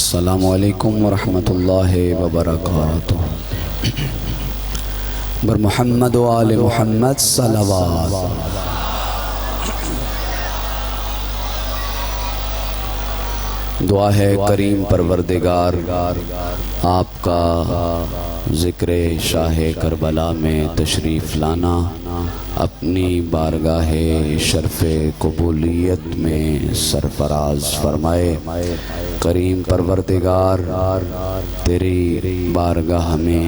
السلام علیکم ورحمۃ اللہ وبرکاتہ۔ بر محمد و آل محمد صلوات۔ دعا ہے کریم پروردگار آپ کا ذکر شاہ کربلا میں تشریف لانا اپنی بارگاہ شرف قبولیت میں سرفراز فرمائے۔ کریم پروردگار تیری بارگاہ میں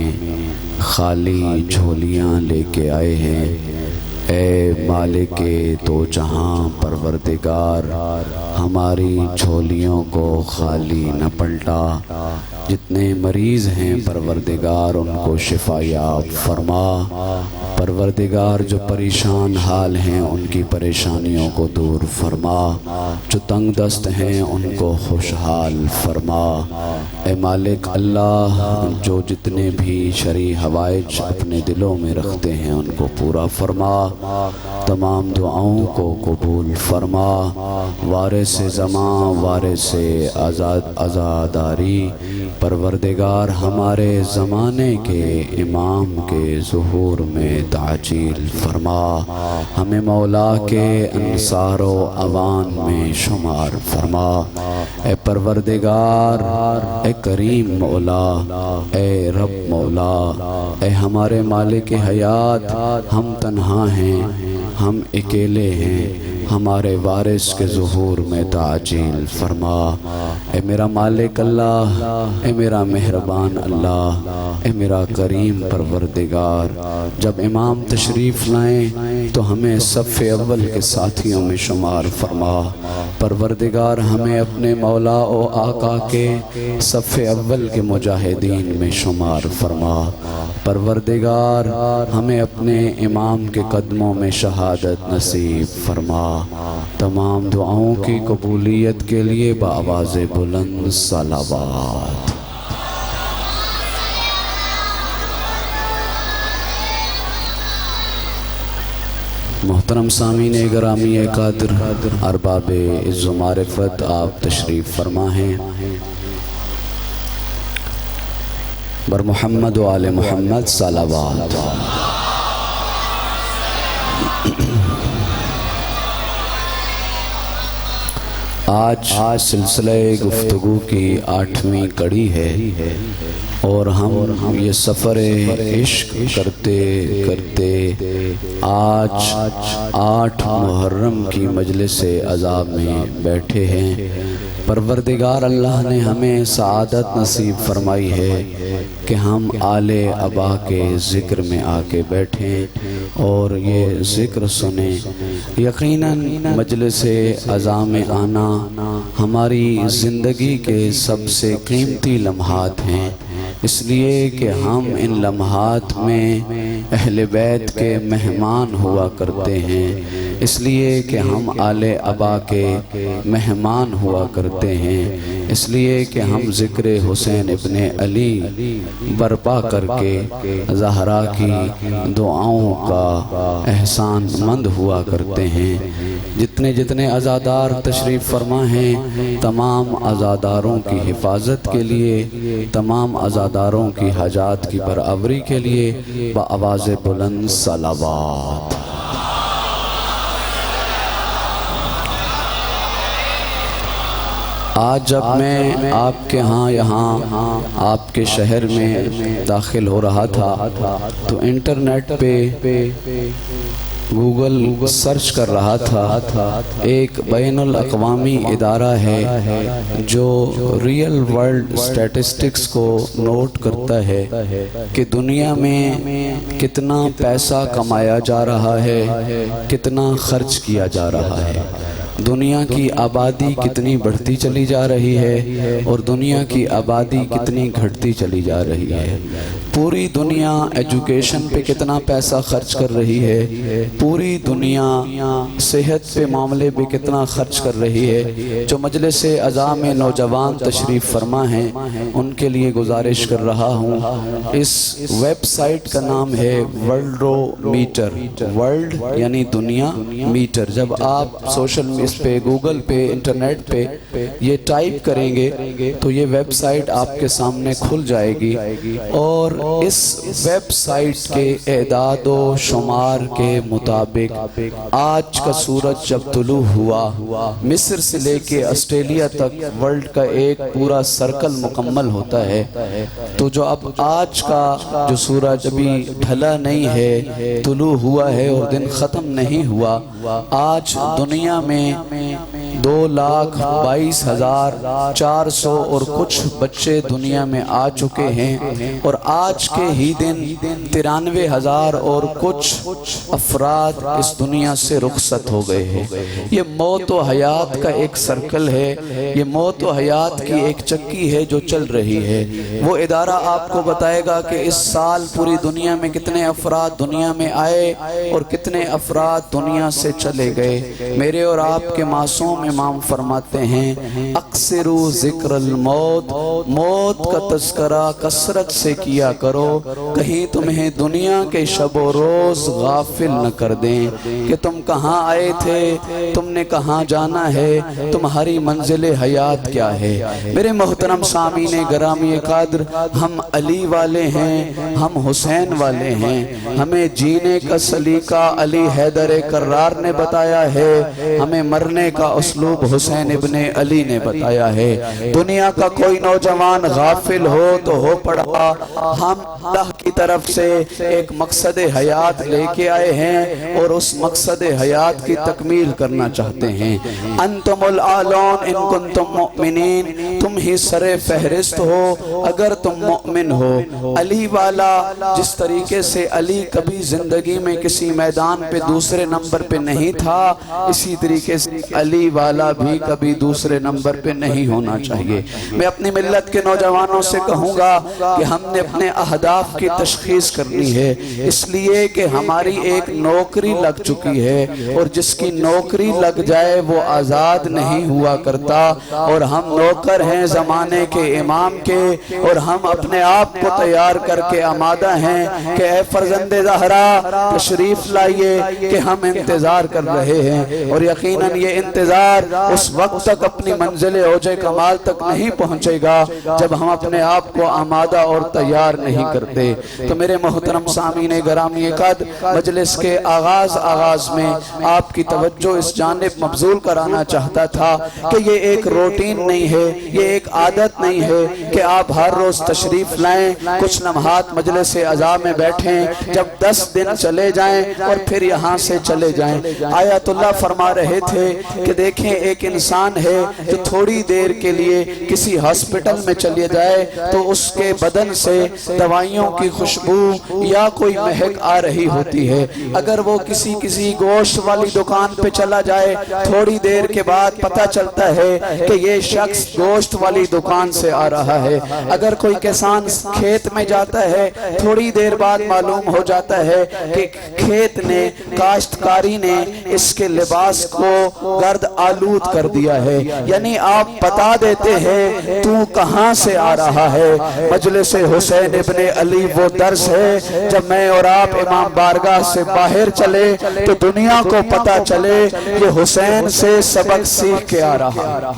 خالی جھولیاں لے کے آئے ہیں، اے مالک تو جہاں پروردگار ہماری جھولیوں کو خالی نہ پلٹا۔ جتنے مریض ہیں پروردگار ان کو شفا یاب فرما۔ پروردگار جو پریشان حال ہیں ان کی پریشانیوں کو دور فرما، جو تنگ دست ہیں ان کو خوشحال فرما۔ اے مالک اللہ، جو جتنے بھی شرعی حوائج اپنے دلوں میں رکھتے ہیں ان کو پورا فرما، تمام دعاؤں کو قبول فرما۔ وارث زمان، وارث عزاداری، پروردگار ہمارے زمانے کے امام کے ظہور میں تعجیل فرما۔ ہمیں مولا کے انصار و اوان میں شمار فرما۔ اے پروردگار، اے کریم مولا، اے رب مولا، اے ہمارے مالک حیات، ہم تنہا ہیں، ہم اکیلے ہیں، ہمارے وارث کے ظہور میں تعجیل فرما۔ اے میرا مالک اللہ، اے میرا مہربان اللہ، اے میرا کریم پروردگار، جب امام تشریف لائیں تو ہمیں صف اول کے ساتھیوں میں شمار فرما۔ پروردگار ہمیں اپنے مولا و آقا کے صف اول کے مجاہدین میں شمار فرما۔ پروردگار ہمیں اپنے امام کے قدموں میں شہادت نصیب فرما۔ تمام دعاؤں کی قبولیت کے لیے بآواز بلند صلوات۔ محترم سامعین گرامی قادر، ارباب عز و معرفت، آپ تشریف فرما ہیں۔ بر محمد و آل محمد صلوات۔ آج سلسلہ گفتگو کی 8ویں کڑی ہے اور ہم یہ سفر عشق کرتے کرتے آج 8 محرم کی مجلس عزا میں بیٹھے ہیں۔ پروردگار اللہ نے ہمیں سعادت نصیب فرمائی ہے کہ ہم آل ابا کے ذکر میں آ کے بیٹھیں اور یہ ذکر سنیں۔ یقیناً مجلس عزا میں آنا ہماری زندگی کے سب سے قیمتی لمحات ہیں، اس لیے کہ ہم ان لمحات میں اہل بیت کے مہمان ہوا کرتے ہیں، اس لیے کہ ہم آل ابا کے مہمان ہوا کرتے ہیں، اس لیے کہ ہم ذکر حسین ابن علی برپا کر کے زہرا کی دعاؤں کا احسان مند ہوا کرتے ہیں۔ جتنے عزادار تشریف فرما ہیں، تمام عزاداروں کی حفاظت کے لیے، تمام عزاداروں کی حاجات کی برآوری کے لیے بآواز بلند صلوات۔ آج جب میں آپ کے یہاں آپ کے شہر میں داخل ہو رہا تھا تو انٹرنیٹ پہ گوگل سرچ کر رہا تھا، ایک بین الاقوامی ادارہ ہے جو ریئل ورلڈ سٹیٹسٹکس کو نوٹ کرتا ہے کہ دنیا میں کتنا پیسہ کمایا جا رہا ہے، کتنا خرچ کیا جا رہا ہے، دنیا کی آبادی کتنی بڑھتی چلی جا رہی ہے اور دنیا کی آبادی کتنی گھٹتی چلی جا رہی ہے۔ پوری دنیا ایجوکیشن پہ کتنا پیسہ خرچ کر رہی ہے، پوری دنیا صحت پہ معاملے پہ کتنا خرچ کر رہی ہے۔ جو مجلس اعضاء میں نوجوان تشریف فرما ہیں ان کے لیے گزارش کر رہا ہوں، اس ویب سائٹ کا نام ہے ورلڈو میٹر، ورلڈ یعنی دنیا، میٹر۔ جب آپ سوشل اس پہ گوگل پہ انٹرنیٹ پہ یہ ٹائپ کریں گے تو یہ ویب سائٹ آپ کے سامنے کھل جائے گی، اور اس ویب سائٹ کے اعداد و شمار کے مطابق آج کا سورج جب طلوع ہوا، مصر سے لے کے آسٹریلیا تک ورلڈ کا ایک پورا سرکل مکمل ہوتا ہے، تو جو اب آج کا جو سورج ابھی ڈھلا نہیں ہے، طلوع ہوا ہے اور دن ختم نہیں ہوا، آج دنیا میں 2,22,400 اور کچھ بچے دنیا میں آ چکے ہیں، اور آج کے ہی دن 93,000 اور کچھ افراد اس دنیا سے رخصت ہو گئے ہیں۔ یہ موت و حیات کا ایک سرکل ہے، یہ موت و حیات کی ایک چکی ہے جو چل رہی ہے۔ وہ ادارہ آپ کو بتائے گا کہ اس سال پوری دنیا میں کتنے افراد دنیا میں آئے اور کتنے افراد دنیا سے چلے گئے۔ میرے اور آپ کے معصوم امام فرماتے ہیں، اکثروا ذکر الموت، موت کا تذکرہ کثرت سے کیا کرو، کہیں تمہیں دنیا کے شب و روز غافل نہ کر دیں کہ تم کہاں آئے تھے، تم نے کہاں جانا ہے، تمہاری منزل حیات کیا ہے۔ میرے محترم سامعین گرامی قدر، ہم علی والے ہیں، ہم حسین والے ہیں، ہمیں جینے کا سلیقہ علی حیدر کرار نے بتایا ہے، ہمیں مرنے کا اسلوب حسین ابن علی نے بتایا ہے۔ دنیا کا کوئی نوجوان غافل ہو تو ہو پڑا، ہم اللہ کی طرف سے ایک مقصد حیات لے کے آئے ہیں اور اس مقصد حیات کی تکمیل کرنا چاہتے ہیں۔ انتم العالون ان کنتم مؤمنین، تم ہی سر فہرست ہو اگر تم مؤمن ہو۔ علی والا جس طریقے سے علی کبھی زندگی میں کسی میدان پہ دوسرے نمبر پہ نہیں تھا، اسی طریقے سے علی والا بھی کبھی دوسرے نمبر پہ نہیں ہونا چاہیے۔ میں اپنی ملت کے نوجوانوں سے کہوں گا کہ ہم نے اپنے اہداف کی تشخیص کرنی ہے، اس لیے کہ ہماری ایک نوکری لگ چکی ہے، اور جس کی نوکری لگ جائے وہ آزاد نہیں ہوا کرتا، اور ہم نوکر ہیں زمانے کے امام کے، اور ہم اپنے آپ کو تیار کر کے آمادہ ہیں کہ اے فرزند زہرا تشریف لائیے کہ ہم انتظار کر رہے ہیں، اور یقیناً یہ انتظار اس وقت تک اپنی منزل اوج کمال تک نہیں پہنچے گا جب ہم اپنے آپ کو آمادہ اور تیار نہیں کرتے۔ تو میرے محترم سامعین گرامی قدر، مجلس کے آغاز میں آپ کی توجہ اس جانب مبذول کرانا چاہتا تھا کہ یہ ایک روٹین نہیں ہے، یہ ایک عادت نہیں ہے کہ آپ ہر روز تشریف لائیں، کچھ لمحات مجلس اعضاء میں بیٹھیں، جب 10 دن چلے جائیں اور پھر یہاں سے چلے جائیں۔ آیت اللہ فرما رہے تھے کہ دیکھیں ایک انسان ہے جو تھوڑی دیر کے لیے کسی ہاسپٹل میں چلے جائے تو اس کے بدن سے دوائیوں کی خوشبو یا کوئی مہک آ رہی ہوتی ہے۔ اگر وہ کسی گوشت والی دکان پہ چلا جائے، تھوڑی دیر کے بعد پتہ چلتا ہے کہ یہ شخص گوشت والی دکان سے آ رہا ہے۔ اگر کوئی کسان کھیت میں جاتا ہے، تھوڑی دیر بعد معلوم ہو جاتا ہے کہ کھیت نے، کاشتکاری نے اس کے لباس کو گرد آلود کر دیا ہے، یعنی آپ بتا دیتے ہیں تو کہاں سے آ رہا ہے۔ مجلس حسین ابن علی وہ درس ہے، جب میں اور آپ امام بارگاہ سے باہر چلے تو دنیا کو پتا چلے یہ حسین سے سبق سیکھ کے آ رہا۔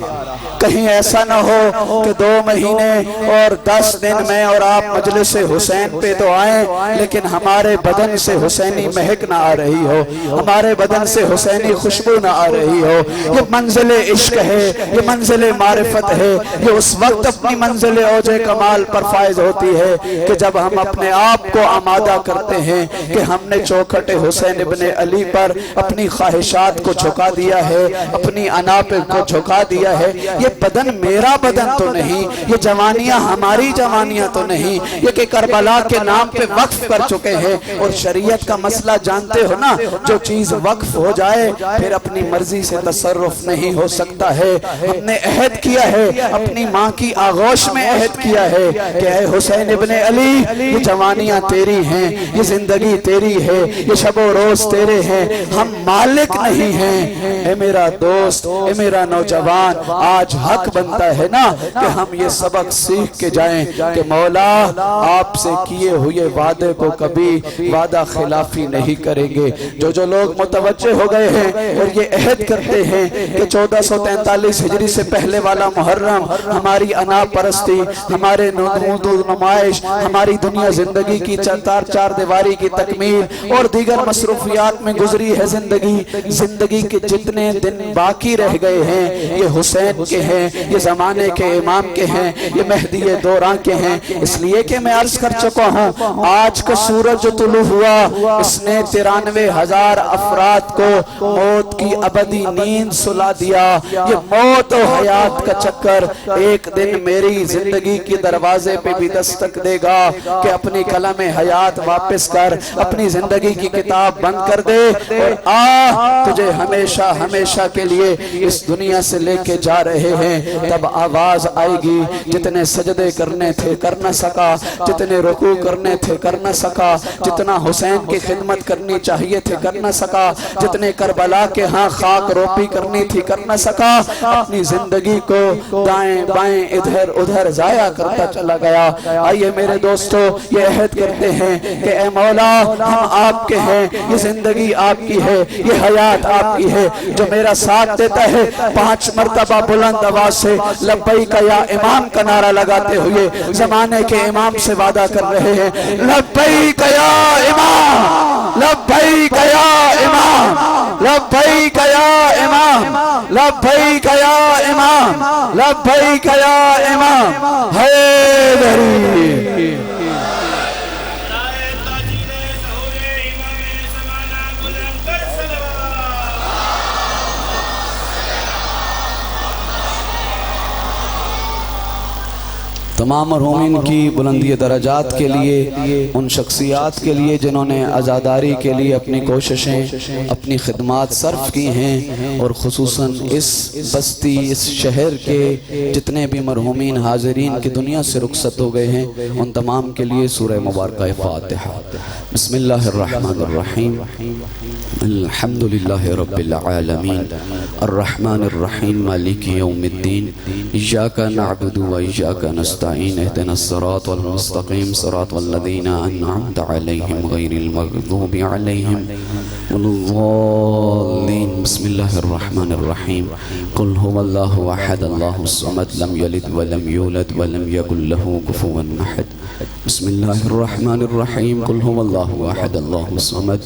کہیں ایسا نہ ہو کہ 2 مہینے اور 10 دن میں اور آپ مجلس حسین پہ تو آئیں لیکن ہمارے بدن سے حسینی مہک نہ آ رہی ہو، ہمارے بدن سے حسینی خوشبو نہ آ رہی ہو۔ یہ منزل عشق ہے، یہ منزل معرفت ہے، یہ اس وقت اپنی منزل اوج کمال پر فائز ہوتی ہے کہ جب ہم اپنے آپ کو آمادہ کرتے ہیں کہ ہم نے چوکھٹ حسین ابن علی پر اپنی خواہشات کو جھکا دیا ہے، اپنی انا پہ کو جھکا دیا ہے۔ یہ بدن میرا بدن تو نہیں، یہ جوانیاں ہماری جوانیاں تو نہیں، یہ کہ کربلا کے نام پہ وقف کر چکے ہیں، اور شریعت کا مسئلہ جانتے ہو نا، جو چیز وقف ہو جائے پھر اپنی مرضی سے تصرف تصرف نہیں ہو سکتا ہے۔ ہم نے عہد کیا ہے، اپنی ماں کی آغوش میں عہد کیا ہے کہ اے حسین ابن علی، یہ جوانیاں تیری ہیں، یہ زندگی تیری ہے، یہ شب و روز تیرے ہیں، ہم مالک نہیں ہیں۔ اے میرا دوست، اے میرا نوجوان، آج حق بنتا ہے نا کہ ہم یہ سبق سیکھ کے جائیں کہ مولا آپ سے کیے ہوئے وعدے کو کبھی وعدہ خلافی نہیں کریں گے۔ جو لوگ متوجہ ہو گئے ہیں اور یہ عہد کرتے ہیں کہ 1443 ہجری سے پہلے والا محرم ہماری انا پرستی، ہمارے نمود و نمائش، ہماری دنیا زندگی کی چار دیواری کی تکمیل اور دیگر مصروفیات میں گزری ہے زندگی کے جتنے دن باقی رہ گئے ہیں یہ حسین کے ہیں، یہ زمانے کے امام کے ہیں، یہ مہدی دوران کے ہیں۔ اس لیے کہ میں عرض کر چکا ہوں آج کا سورج طلوع ہوا، اس نے 93,000 افراد کو موت کی ابدی نیند سلا دیا۔ یہ موت و حیات کا چکر ایک دن میری زندگی کی دروازے پہ بھی دستک دے گا کہ اپنی قلم حیات واپس کر، اپنی زندگی کی کتاب بند کر دے اور تجھے ہمیشہ ہمیشہ کے لیے اس دنیا سے لے کے جا رہے ہیں۔ تب آواز آئے گی جتنے سجدے کرنے تھے کر نہ سکا، جتنے رکوع کرنے تھے کر نہ سکا، جتنا حسین کی خدمت کرنی چاہیے تھے کر نہ سکا، جتنے کربلا کے ہاں خاک روپی کرنی تھی کر نہ سکا، اپنی زندگی کو دائیں بائیں ادھر ادھر ضائع کرتا چلا گیا۔ آئیے میرے دوستو یہ عہد کرتے ہیں کہ اے مولا ہم آپ کے ہیں، یہ زندگی آپ کی ہے، یہ حیات آپ کی ہے۔ جو میرا ساتھ دیتا ہے 5 مرتبہ بلند آواز سے لبیک یا امام کا نعرہ لگاتے ہوئے زمانے کے امام سے وعدہ کر رہے ہیں، لبیک یا امام، لبیک یا امام، لبیک یا امام، لبیک یا امام، لبیک یا امام حیدری۔ تمام مرحومین کی بلندی درجات کے لیے، ان شخصیات کے لیے جنہوں نے عزاداری کے لیے اپنی کوششیں، اپنی خدمات صرف کی ہیں، اور خصوصاً اس بستی، اس شہر کے جتنے بھی مرحومین حاضرین کی دنیا سے رخصت ہو گئے ہیں، ان تمام کے لیے سورہ مبارکہ فاتحہ۔ بسم اللہ الرحمن الرحیم، الحمدللہ رب العالمین، الرحمن الرحیم، مالک یوم الدین، ایاک نعبد و ایاک نستعین، اہدنا الصراط المستقیم، صراط الذین انعمت علیہم غیر المغضوب علیہم ولا الضالین۔ بسم اللہ الرحمن الرحیم، قل هو اللہ احد اللہ الصمد، لم یلد ولم یولد ولم یکن له کفوا احد۔ بسم اللہ الرحمن الرحیم، قل هو اللہ احد اللہ الصمد،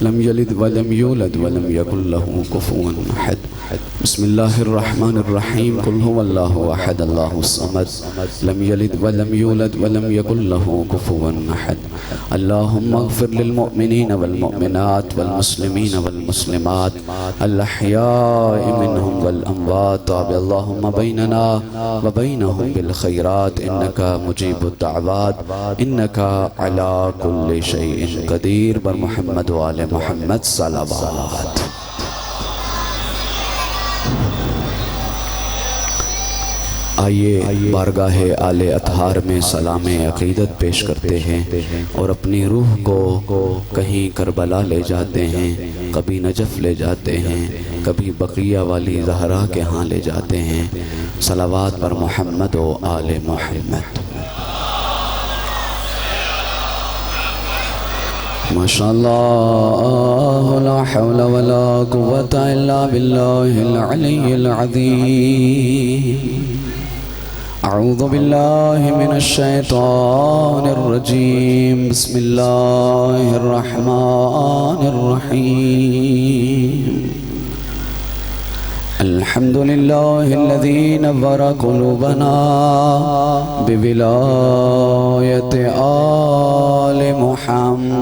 لم یلد ولم یولد ولم یکن له کفوا احد۔ بسم اللہ الرحمن الرحیم، قل هو اللہ احد اللہ الصمد، لم یلد ولم یولد ولم یکن له کفوا احد۔ اللہم اغفر للمؤمنین والمؤمنات والمسلمین والمسلمات الاحیاء منهم والاموات، تاب اللہم بیننا وبینہم بالخیرات، انکا مجیب الدعوات، انکا علی کل شیء قدیر۔ بر محمد و آل محمد صلوات۔ آئیے بارگاہ آل اطہار میں سلام عقیدت پیش کرتے ہیں اور اپنی روح کو کہیں کربلا لے جاتے ہیں، کبھی نجف لے جاتے ہیں، کبھی بقیہ والی زہرا کے ہاں لے جاتے ہیں۔ صلوات پر محمد و آل محمد۔ ماشاءاللہ، لا حول ولا قوة الا باللہ العلی العظیم۔ اعوذ باللہ من الشیطان الرجیم، بسم اللہ الرحمن الرحیم۔ الحمدللہ الذی نور قلوبنا بولایت آل محمد،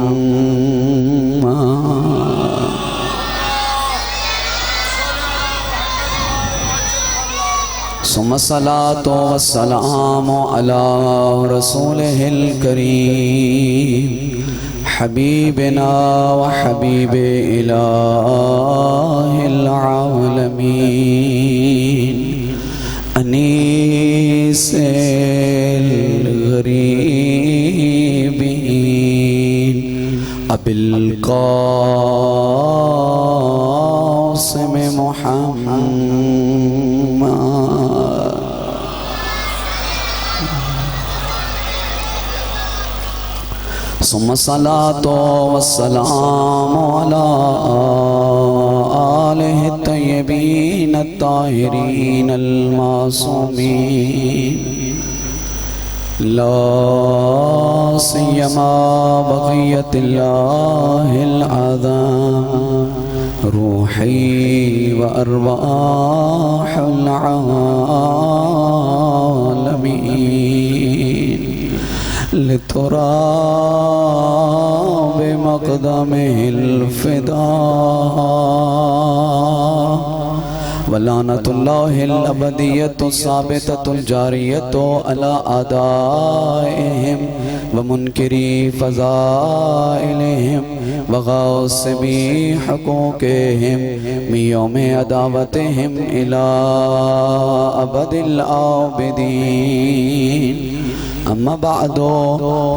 ثم الصلاة والسلام علی رسولہ الکریم حبيبنا وحبيب إله العالمين أنيس الغريبين أبي القاسم محمد ثم الصلاة والسلام على آله الطيبين الطاهرين المعصومين لا سيما بقية الله العظام روحي وأرواح العالمين لتراب مقدمه الفداء ولعنة الله الأبدية الثابتة الجارية على أعدائهم ومنكري فضائلهم وغاصبي حقوقهم من يوم عداوتهم إلى أبد الآبدين أما بعد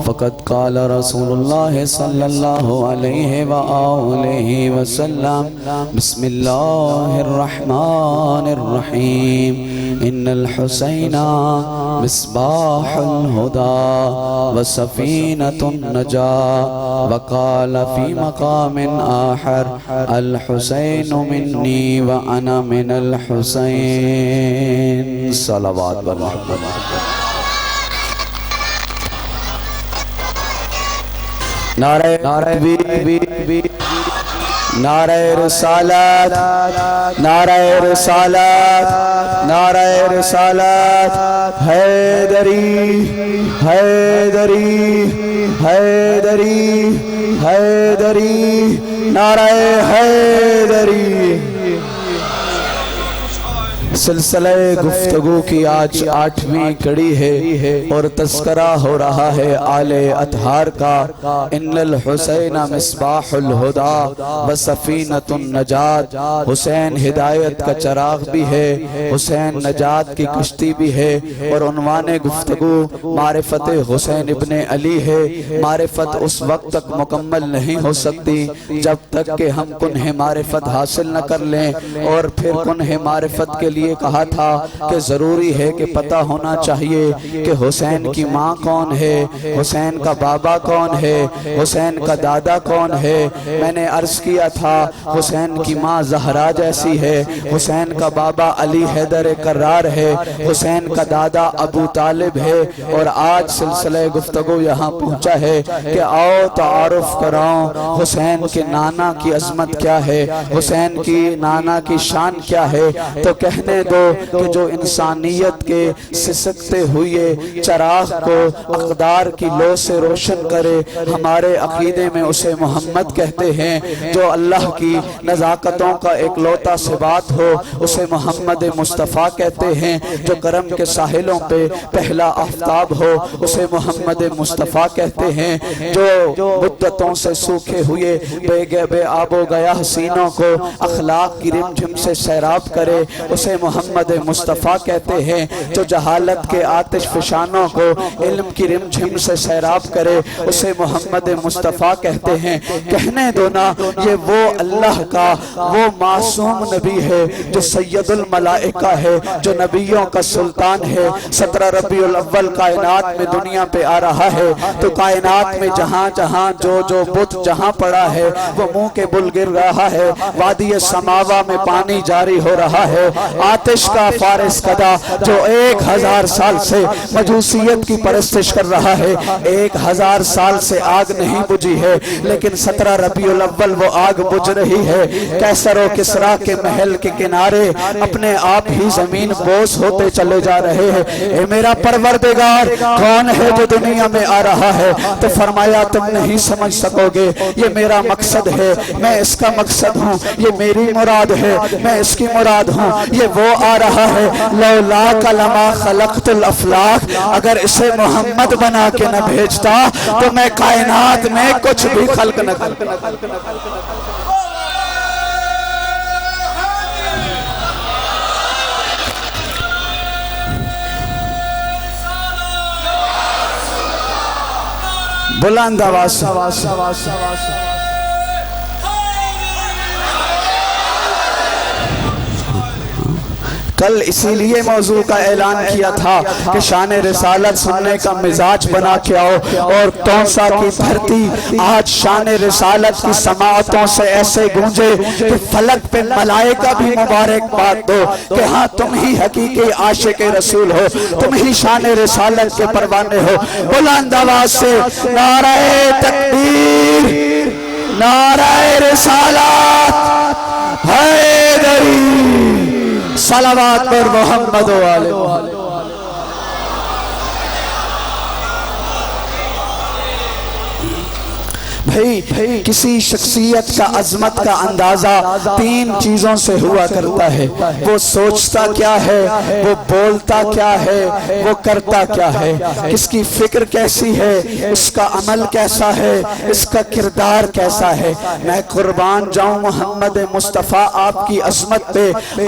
فقد قال رسول الله صلى الله عليه وآله وسلم بسم الله الرحمن الرحيم إن الحسين مصباح الهدى وسفينة النجاة وقال في مقام آخر الحسين مني وأنا من الحسين صلوات والرحمة نعرہ تکبیر نعرہ رسالت نعرہ رسالت نعرہ رسالت حیدری حیدری حیدری حیدری نعرہ حیدری سلسلہ گفتگو کی آج 8ویں کڑی ہے اور تذکرہ ہو رہا ہے آل اطہار کا ان الحسین مصباح الہدا وسفینۃ النجات حسین ہدایت کا چراغ بھی ہے حسین نجات کی کشتی بھی ہے اور عنوان گفتگو معرفت حسین ابن علی ہے معرفت اس وقت تک مکمل نہیں ہو سکتی جب تک کہ ہم کنہ معرفت حاصل نہ کر لیں اور پھر کنہ معرفت کے لیے کہا تھا کہ ضروری ہے کہ پتہ ہونا چاہیے کہ حسین کی ماں کون ہے حسین کا بابا کون ہے حسین کا دادا کون ہے میں نے عرض کیا تھا حسین کی ماں زہرا جیسی ہے حسین کا بابا علی حیدر کرار ہے حسین کا دادا ابو طالب ہے اور آج سلسلہ گفتگو یہاں پہنچا ہے کہ آؤ تعارف کراؤں حسین کے نانا کی عظمت کیا ہے حسین کی نانا کی شان کیا ہے تو کہنے دو کہ جو انسانیت کے سسکتے ہوئے چراغ کو اقدار کی لو سے روشن کرے ہمارے عقیدے میں اسے محمد کہتے ہیں جو اللہ کی نزاکتوں کا ایک لوتا صفات ہو اسے محمد مصطفیٰ کہتے ہیں جو کرم کے ساحلوں پہ پہلا آفتاب ہو اسے محمد مصطفیٰ کہتے ہیں جو مدتوں سے سوکھے ہوئے بے آب و گیا حسینوں کو اخلاق کی رم جھم سے سیراب کرے اسے محمد مصطفیٰ کہتے ہیں جو جہالت کے آتش فشانوں کو علم کی رم جھم سے سیراب کرے اسے محمد مصطفیٰ کہتے ہیں کہنے دو نا یہ وہ اللہ کا وہ معصوم نبی ہے جو سید الملائکہ ہے جو نبیوں کا سلطان ہے 17 ربیع الاول کائنات میں دنیا پہ آ رہا ہے تو کائنات میں جہاں جہاں جو بت جہاں پڑا ہے وہ منہ کے بل گر رہا ہے وادی سماوا میں پانی جاری ہو رہا ہے آتش کا فارس قدا جو 1000 سال سے مجوسیت کی پرستش کر رہا ہے 1000 سال سے آگ نہیں بجھی ہے لیکن 17 ربیع الاول وہ آگ بجھ رہی ہے کیسر و کسرا کے محل کے کنارے اپنے آپ ہی زمین بوس ہوتے چلے جا رہے ہیں اے میرا پروردگار کون ہے جو دنیا میں آ رہا ہے تو فرمایا تم نہیں سمجھ سکو گے یہ میرا مقصد ہے میں اس کا مقصد ہوں یہ میری مراد ہے میں اس کی مراد ہوں یہ وہ وہ آ رہا ہے لولا کلمہ خلقت الافلاق، اگر اسے محمد بنا کے نہ بھیجتا تو میں کائنات میں کچھ بھی خلق نہ کرتا۔ بلند آواز کل اسی لیے موضوع کا اعلان کیا تھا کہ شان رسالت سننے کا مزاج بنا کے آؤ، اور تونسا کی دھرتی آج شان رسالت کی سماعتوں سے ایسے گونجے کہ فلک پہ ملائکہ بھی مبارک بات دو کہ ہاں تم ہی حقیقی عاشق رسول ہو، تم ہی شان رسالت کے پروانے ہو۔ بلند آواز سے نعرہ تکبیر، نعرہ رسالت، حیدری، صلوات پر محمد و آل محمد۔ بھئی کسی شخصیت کا عظمت کا اندازہ تین چیزوں سے ہوا کرتا ہے، وہ سوچتا کیا ہے، وہ بولتا کیا ہے، وہ کرتا کیا ہے، کس کی فکر کیسی ہے، اس کا عمل کیسا ہے، اس کا کردار کیسا ہے۔ میں قربان جاؤں محمد مصطفیٰ آپ کی عظمت پہ،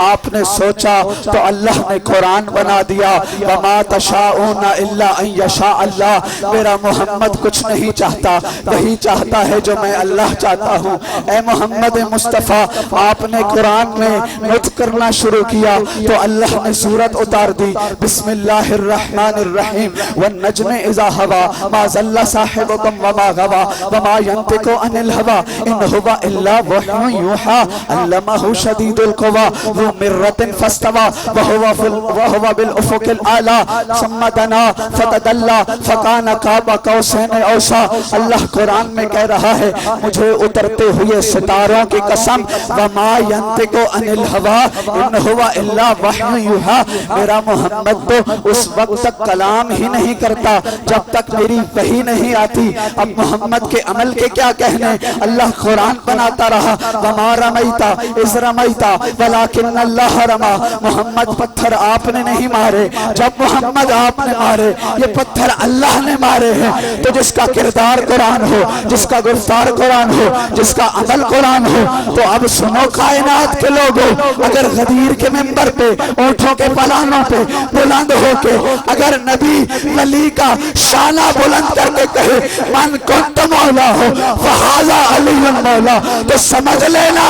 آپ نے سوچا تو اللہ نے قرآن بنا دیا، وَمَا تَشَاءُونَ إِلَّا أَن يَشَاءَ اللَّهُ۔ میرا محمد کچھ نہیں چاہتا، وہی چاہتا ہے جو میں اللہ چاہتا ہوں۔ اے محمد مصطفیٰ، آپ نے قرآن میں نطق کرنا شروع کیا تو اللہ نے سورت اتار دی، بسم اللہ الرحمن الرحیم، والنجم اذا هوى ما ضل صاحبكم وما غوى وما ينطق عن الهوى ان هو الا وحی یوحى علمه شدید القوى ذو مرة فاستوى وهو بالافق الاعلى ثم دنا فتدلى فكان قاب قوسين او قدسہ اللہ قرآن میں کہہ رہا ہے مجھے اترتے ہوئے ستاروں کی قسم وما ینطق عن الہوى ان ہوا الا وحی یوحی، میرا محمد تو اس وقت تک کلام ہی نہیں کرتا جب تک میری وحی نہیں آتی۔ اب محمد کے عمل کے کیا کہنے، اللہ قرآن بناتا رہا وما رمیتا اذ رمیتا ولکن اللہ رما، محمد پتھر آپ نے نہیں مارے، جب محمد آپ نے مارے یہ پتھر اللہ نے مارے ہیں۔ تو جس کا کردار قرآن ہو، جس کا گفتار قرآن ہو، جس کا عمل قرآن ہو، تو اب سنو کائنات کے لوگوں، اگر غدیر کے ممبر پہ اونٹوں کے پلانوں پہ بلند ہو کے اگر نبی ولی کا شانہ بلند کر کے کہے من کنت مولا ہو فہذا علی مولا، تو سمجھ لینا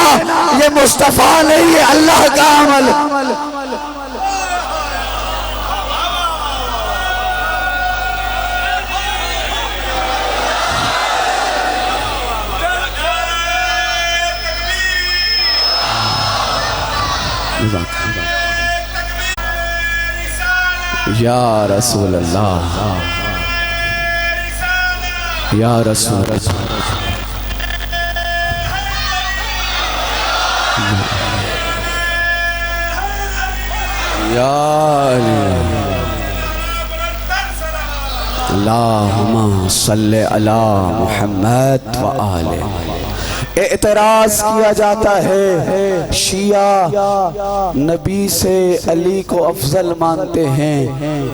یہ مصطفیٰ نہیں، یہ اللہ کا عمل۔ یا رسول اللہ، یا رسول اللہ، یا اللہم صلی علی محمد و آلہ۔ اعتراض کیا جاتا ہے شیعہ نبی سے علی کو افضل مانتے ہیں،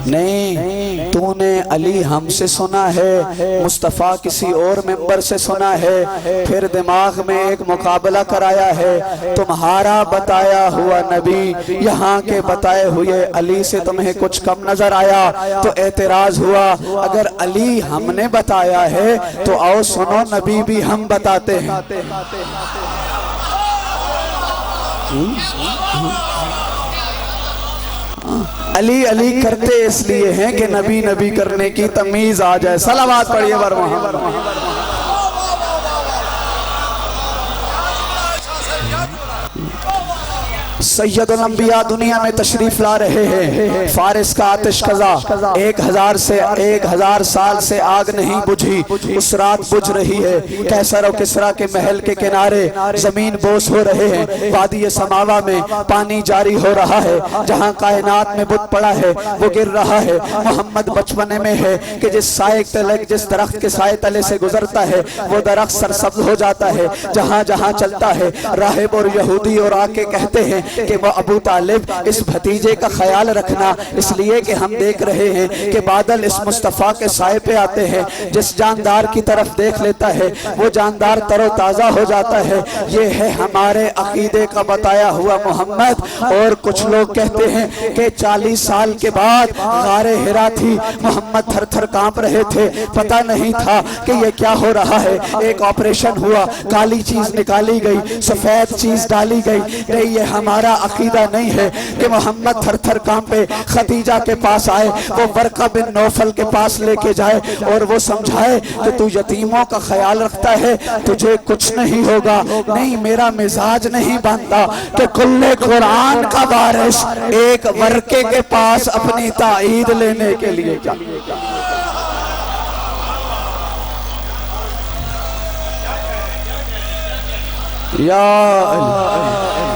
نہیں تو نے علی ہم سے سنا ہے، مصطفیٰ کسی اور ممبر سے سنا ہے، پھر دماغ میں ایک مقابلہ کرایا ہے، تمہارا بتایا ہوا نبی یہاں کے بتائے ہوئے علی سے تمہیں کچھ کم نظر آیا تو اعتراض ہوا، اگر علی ہم نے بتایا ہے تو آؤ سنو نبی بھی ہم بتاتے ہیں۔ علی علی کرتے اس لیے ہیں کہ نبی نبی کرنے کی تمیز آ جائے۔ صلوات پڑھیے بر محمد۔ سید الانبیاء دنیا میں تشریف لا رہے ہیں، فارس کا آتش قضا 1000 سال سے آگ نہیں بجھی، اس رات بجھ رہی ہے، قیصر و کسریٰ کے محل کے کنارے زمین بوس ہو رہے ہیں، وادی سماوہ میں پانی جاری ہو رہا ہے، جہاں کائنات میں بت پڑا ہے وہ گر رہا ہے۔ محمد بچپنے میں ہے کہ جس درخت کے سائے تلے سے گزرتا ہے وہ درخت سرسبز ہو جاتا ہے، جہاں جہاں چلتا ہے راہب اور یہودی اور آ کے کہتے ہیں کہ کہ وہ ابو طالب اس بھتیجے کا خیال رکھنا، اس لیے کہ ہم دیکھ رہے ہیں کہ بادل اس مصطفیٰ کے سائے پہ آتے ہیں، جس جاندار کی طرف دیکھ لیتا ہے وہ جاندار تر و تازہ ہو جاتا ہے۔ یہ ہے ہمارے عقیدے کا بتایا ہوا محمد۔ اور کچھ لوگ کہتے ہیں کہ 40 سال کے بعد غار حرا تھی، محمد تھر تھر کانپ رہے تھے، پتہ نہیں تھا کہ یہ کیا ہو رہا ہے۔ ایک آپریشن ہوا، کالی چیز نکالی گئی، سفید چیز ڈالی گئی۔ نہیں، یہ ہمارا عقیدہ نہیں ہے کہ محمد تھر تھر کانپے، خدیجہ کے پاس آئے، وہ ورقہ بن نوفل کے پاس لے کے جائے اور وہ سمجھائے کہ تو یتیموں کا خیال رکھتا ہے، تجھے کچھ نہیں ہوگا۔ نہیں، میرا مزاج نہیں بنتا کہ کل قرآن کا وارث ایک ورقے کے پاس اپنی تائید لینے کے لیے جائے۔ یا اللہ،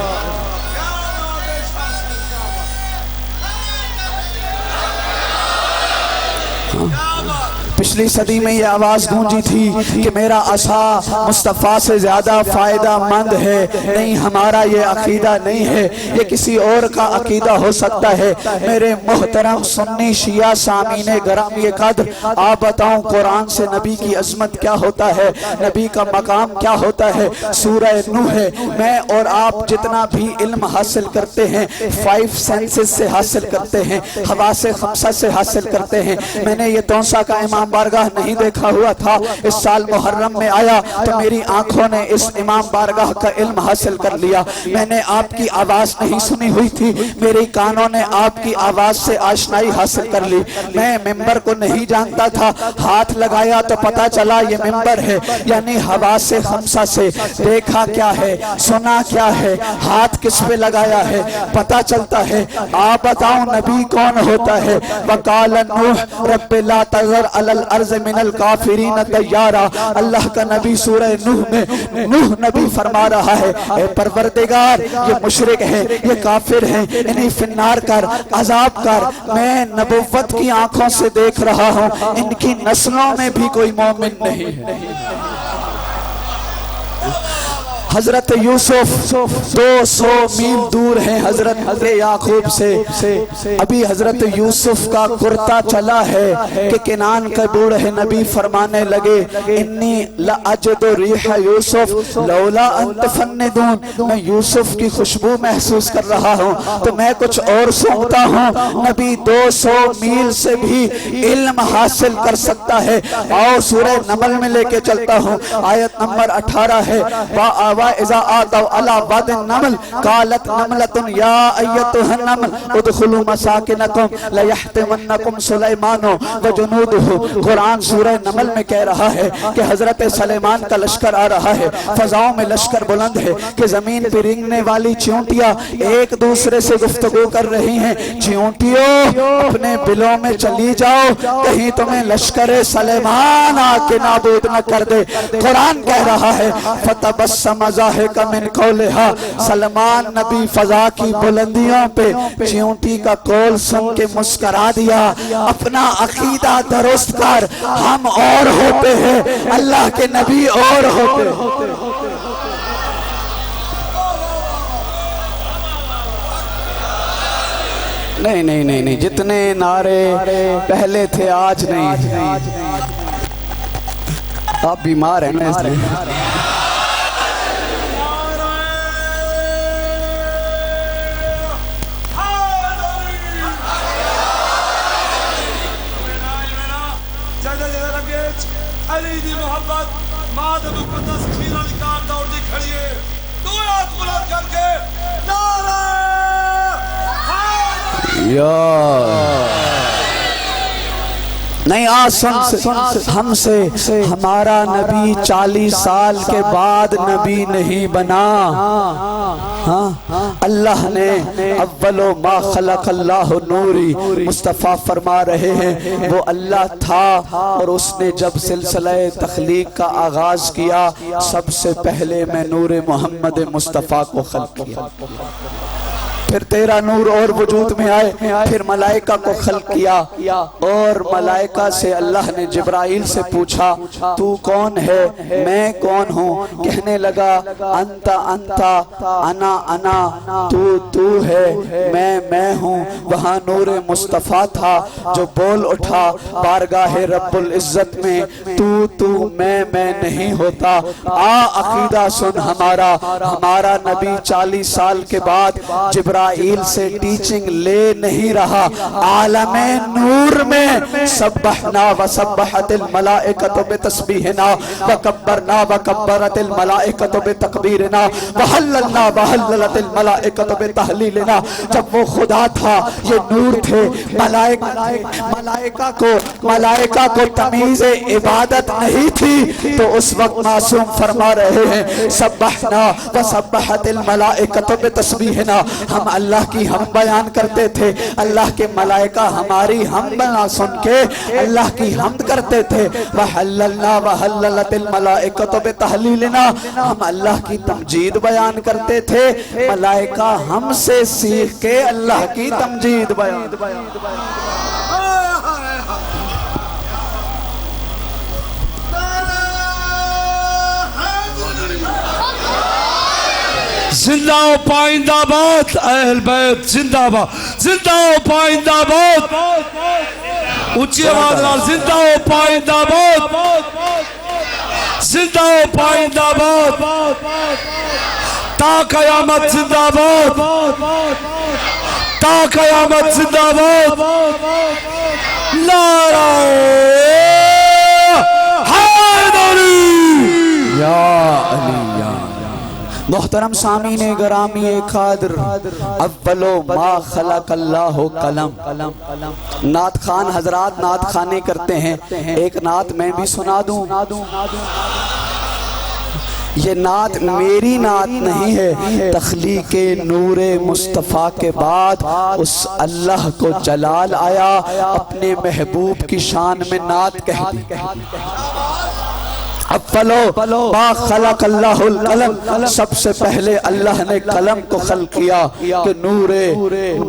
پچھلی صدی میں یہ آواز گونجی تھی کہ میرا عصا مصطفیٰ سے زیادہ فائدہ مند ہے۔ نہیں، ہمارا یہ عقیدہ نہیں ہے، یہ کسی اور کا عقیدہ ہو سکتا ہے۔ میرے محترم سنی شیعہ سامعین گرامی قدر، آپ بتاؤں قرآن سے نبی کی عظمت کیا ہوتا ہے، نبی کا مقام کیا ہوتا ہے۔ سورہ نوح ہے، میں اور آپ جتنا بھی علم حاصل کرتے ہیں 5 سینسز سے حاصل کرتے ہیں، حواس خمسہ سے حاصل کرتے ہیں۔ میں نے یہ تونسا کا امام بارگاہ نہیں دیکھا ہوا تھا، اس سال محرم میں آیا تو میری آنکھوں نے اس امام بارگاہ کا علم حاصل کر لیا۔ میں نے آپ کی آواز نہیں سنی ہوئی تھی، میری کانوں نے آپ کی آواز سے آشنائی حاصل کر لی۔ میں ممبر کو نہیں جانتا تھا، ہاتھ لگایا تو پتا چلا یہ ممبر ہے، یعنی حواس خمسہ سے دیکھا کیا ہے، سنا کیا ہے، ہاتھ کس پہ لگایا ہے، پتا چلتا ہے۔ آپ بتاؤں نبی کون ہوتا ہے؟ وَقَالَ نُوحٌ رَبِّ لَا تَذَرْ عَلَى الْأَرْضِ مِنَ الْكَافِرِينَ دَيَّارًا۔ اللہ کا نبی سورہ نوح میں نوح نبی فرما رہا ہے، اے پروردگار یہ مشرک ہیں، یہ کافر ہیں، انہیں فنار کر، عذاب کر۔ میں نبوت کی آنکھوں سے دیکھ رہا ہوں، ان کی نسلوں میں بھی کوئی مومن نہیں ہے۔ حضرت یوسف 200 میل دور ہیں حضرت یعقوب سے۔ ابھی حضرت یوسف کا کرتا چلا ہے کہ کنان کے بوڑھے نبی فرمانے لگے، انی لأجد ریح یوسف لولا ان تفندون، میں یوسف کی خوشبو محسوس کر رہا ہوں تو میں کچھ اور سونگتا ہوں۔ نبی 200 میل سے بھی علم حاصل کر سکتا ہے۔ آؤ سورہ نمل میں لے کے چلتا ہوں، آیت نمبر 18 ہے، وَإِذَا آتَوْا عَلَى وَادِ النَّمْلِ قَالَتْ نَمْلَةٌ يَا أَيَّتُهَا النَّمْلُ ادْخُلُوا مَسَاكِنَكُمْ لَيَحْطِمَنَّكُمْ سُلَيْمَانُ وَجُنُودُهُ۔ قرآن سورہ نمل میں کہہ رہا ہے کہ حضرت سلیمان کا لشکر آ رہا ہے، فضاؤں میں لشکر بلند ہے کہ زمین پہ رینگنے والی چیونٹیاں ایک دوسرے سے گفتگو کر رہی ہیں، چیونٹیوں اپنے بلوں میں چلی جاؤ، کہیں تمہیں لشکر سلیمان آ کے نابود نہ کر دے۔ قرآن کہہ رہا ہے فَتَبَسَّمَ ضَاحِكًا مِنْ قَوْلِهَا، سلمان نبی فضا کی بلندیوں پہ چیونٹی کا قول سن کے مسکرا دیا۔ اپنا عقیدہ درست کر، ہم اور ہوتے ہیں، اللہ کے نبی اور ہوتے ہیں۔ نہیں نہیں نہیں نہیں، جتنے نعرے پہلے تھے آج نہیں۔ آپ بیمار ہیں نا اس لیے۔ علی دی محبت مادہ مقدس کھیرہ نکار دوڑ دی کھڑی ہے، دو ہاتھ بلند کر کے نعرہ یا نہیں، آج سن ہم سے ہمارا نبی 40 سال کے بعد نبی نہیں بنا۔ اللہ نے اول ما خلق اللہ نوری، مصطفیٰ فرما رہے ہیں وہ اللہ تھا اور اس نے جب سلسلہ تخلیق کا آغاز کیا سب سے پہلے میں نور محمد مصطفیٰ کو خلق کیا۔ پھر تیرا نور اور وجود میں آئے، پھر ملائکہ کو خلق کیا، اور ملائکہ سے اللہ نے جبرائیل سے پوچھا تو کون ہے؟ میں کون ہوں؟ کہنے لگا انت انا انا، تو ہے، میں ہوں۔ وہاں نور مصطفیٰ تھا جو بول اٹھا بارگاہ رب العزت میں تو میں نہیں ہوتا۔ عقیدہ سن ہمارا نبی 40 سال کے بعد جبرائیل سے ٹیچنگ لے نہیں رہا، عالم نور میں سبحنا وسبحت الملائکۃ بتسبیحنا وکبرنا وکبرت الملائکۃ بتکبیرنا وحللنا وحللت الملائکۃ بتحلیلنا۔ جب وہ خدا تھا، یہ نور تھے، ملائکہ کو تمیز عبادت نہیں تھی، تو اس وقت معصوم فرما رہے ہیں سبحنا وسبحت الملائکۃ بتسبیحنا۔ ہم اللہ کی حمد بیان کرتے تھے، اللہ کے ملائکہ ہماری حمد نہ سن کے اللہ کی حمد کرتے تھے۔ وحللنا وحللت الملائکۃ بتحلیلنا، ہم اللہ کی تمجید بیان کرتے تھے، ملائکہ ہم سے سیکھ کے اللہ کی تمجید بیان۔ زندہ ہو پائندہ باد اہل بیت، زندہ باد، زندہ ہو پائندہ باد، اونچی آواز نال زندہ ہو پائندہ باد، زندہ ہو پائندہ باد، تا قیامت زندہ باد، تا قیامت زندہ باد، نعرہ حیدری یا علی یا محترم سامعین گرامی قادر، اولو ما خلق اللہ قلم۔ نعت خان حضرات نعت خانے کرتے ہیں، ایک نعت میں بھی سنا دوں۔ یہ نعت میری نعت نہیں ہے، تخلیق نور مصطفیٰ کے بعد اس اللہ کو جلال آیا، اپنے محبوب کی شان میں نعت کہہ دی۔ اولو ما خلق اللہ القلم، سب سے پہلے اللہ نے قلم کو خلق کیا کہ نور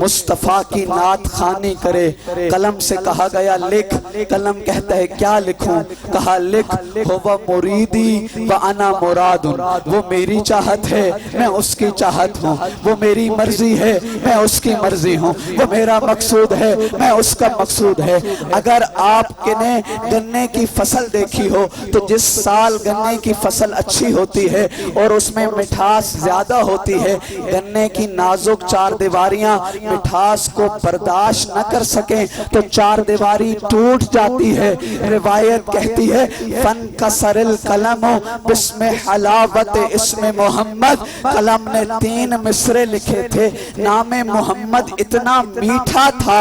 مصطفیٰ کی نعت خوانی کرے۔ قلم سے کہا گیا لکھ، قلم کہتا ہے کیا لکھوں؟ کہا لکھ ہوا مریدی وانا مراد، وہ میری چاہت ہے میں اس کی چاہت ہوں، وہ میری مرضی ہے میں اس کی مرضی ہوں، وہ میرا مقصود ہے میں اس کا مقصود ہے۔ اگر آپ نے گنے کی فصل دیکھی ہو تو جس سال گنے کی فصل اچھی ہوتی ہے اور اس میں مٹھاس زیادہ ہوتی ہے، گنے کی نازک چار دیواریاں مٹھاس کو برداشت نہ کر سکیں تو چار دیواری ٹوٹ جاتی ہے۔ روایت کہتی ہے فن کسر القلم بسم حلاوت اسم محمد، قلم نے 3 مصرے لکھے تھے، نام محمد اتنا میٹھا تھا،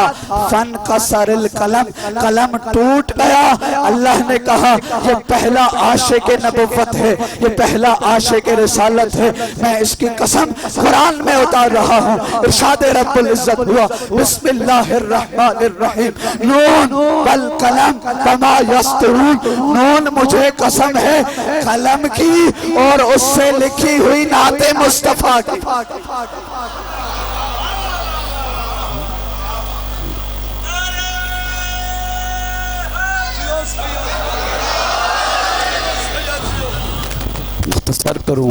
فن کسر القلم، قلم ٹوٹ گیا۔ اللہ نے کہا یہ پہلا عاشق نبوت ہے، یہ پہلا عاشق رسالت ہے، میں اس کی قسم قرآن میں اتار رہا ہوں۔ ارشاد رب العزت ہوا بسم اللہ الرحمن الرحیم نون والقلم وما یسطرون، نون مجھے قسم ہے قلم کی اور اس سے لکھی ہوئی نعت مصطفیٰ کی۔ مختصر کروں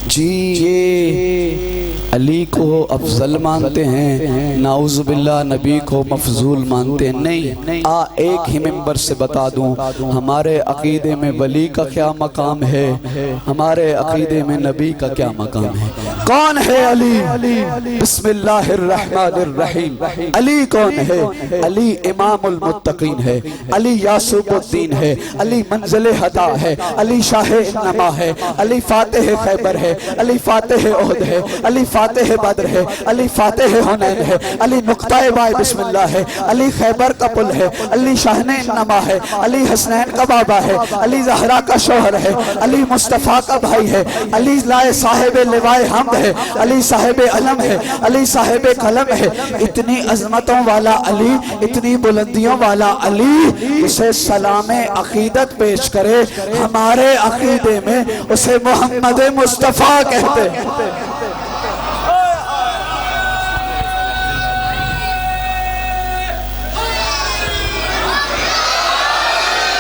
جی، یہ علی کو افضل مانتے ہیں، نعوذ باللہ نبی کو مفضول مانتے ہیں، نہیں۔ ایک ہی ممبر سے بتا دوں ہمارے عقیدے میں ولی کا کیا مقام ہے، ہمارے عقیدے میں نبی کا کیا مقام ہے۔ کون ہے علی؟ بسم اللہ الرحمن الرحیم۔ علی کون ہے؟ علی امام المتقین ہے، علی یاسوب الدین ہے، علی منزل ہدا ہے، علی شاہ انما ہے، علی فاتح خیبر ہے، علی فاتح احد ہے، علی فاتح بدر ہے، علی فاتح حنین ہے، علی نقطہ بائے بسم اللہ ہے، علی خیبر کا پل ہے، علی شاہن انما ہے، علی حسنین کا بابا ہے، علی زہرا کا شوہر ہے، علی مصطفیٰ کا بھائی ہے، علی لائے صاحب لوائے حمد ہے، علی صاحب علم ہے، علی صاحب قلم ہے۔ اتنی عظمتوں والا علی، اتنی بلندیوں والا علی، اسے سلام عقیدت پیش کرے، ہمارے عقیدے میں اسے محمد مصطفیٰ کہتے ہیں۔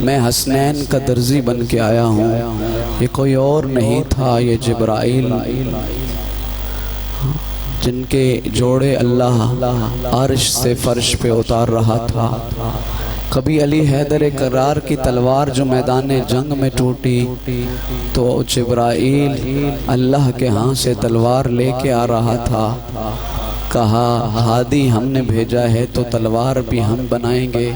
میں حسنین کا درزی بن کے آیا ہوں، یہ کوئی اور نہیں تھا، یہ جبرائیل جن کے جوڑے اللہ عرش سے فرش پہ اتار رہا تھا۔ کبھی علی حیدر کرار کی تلوار جو میدان جنگ میں ٹوٹی تو جبرائیل اللہ کے ہاں سے تلوار لے کے آ رہا تھا، کہا ہادی ہم نے بھیجا ہے تو تلوار بھی ہم بنائیں گے۔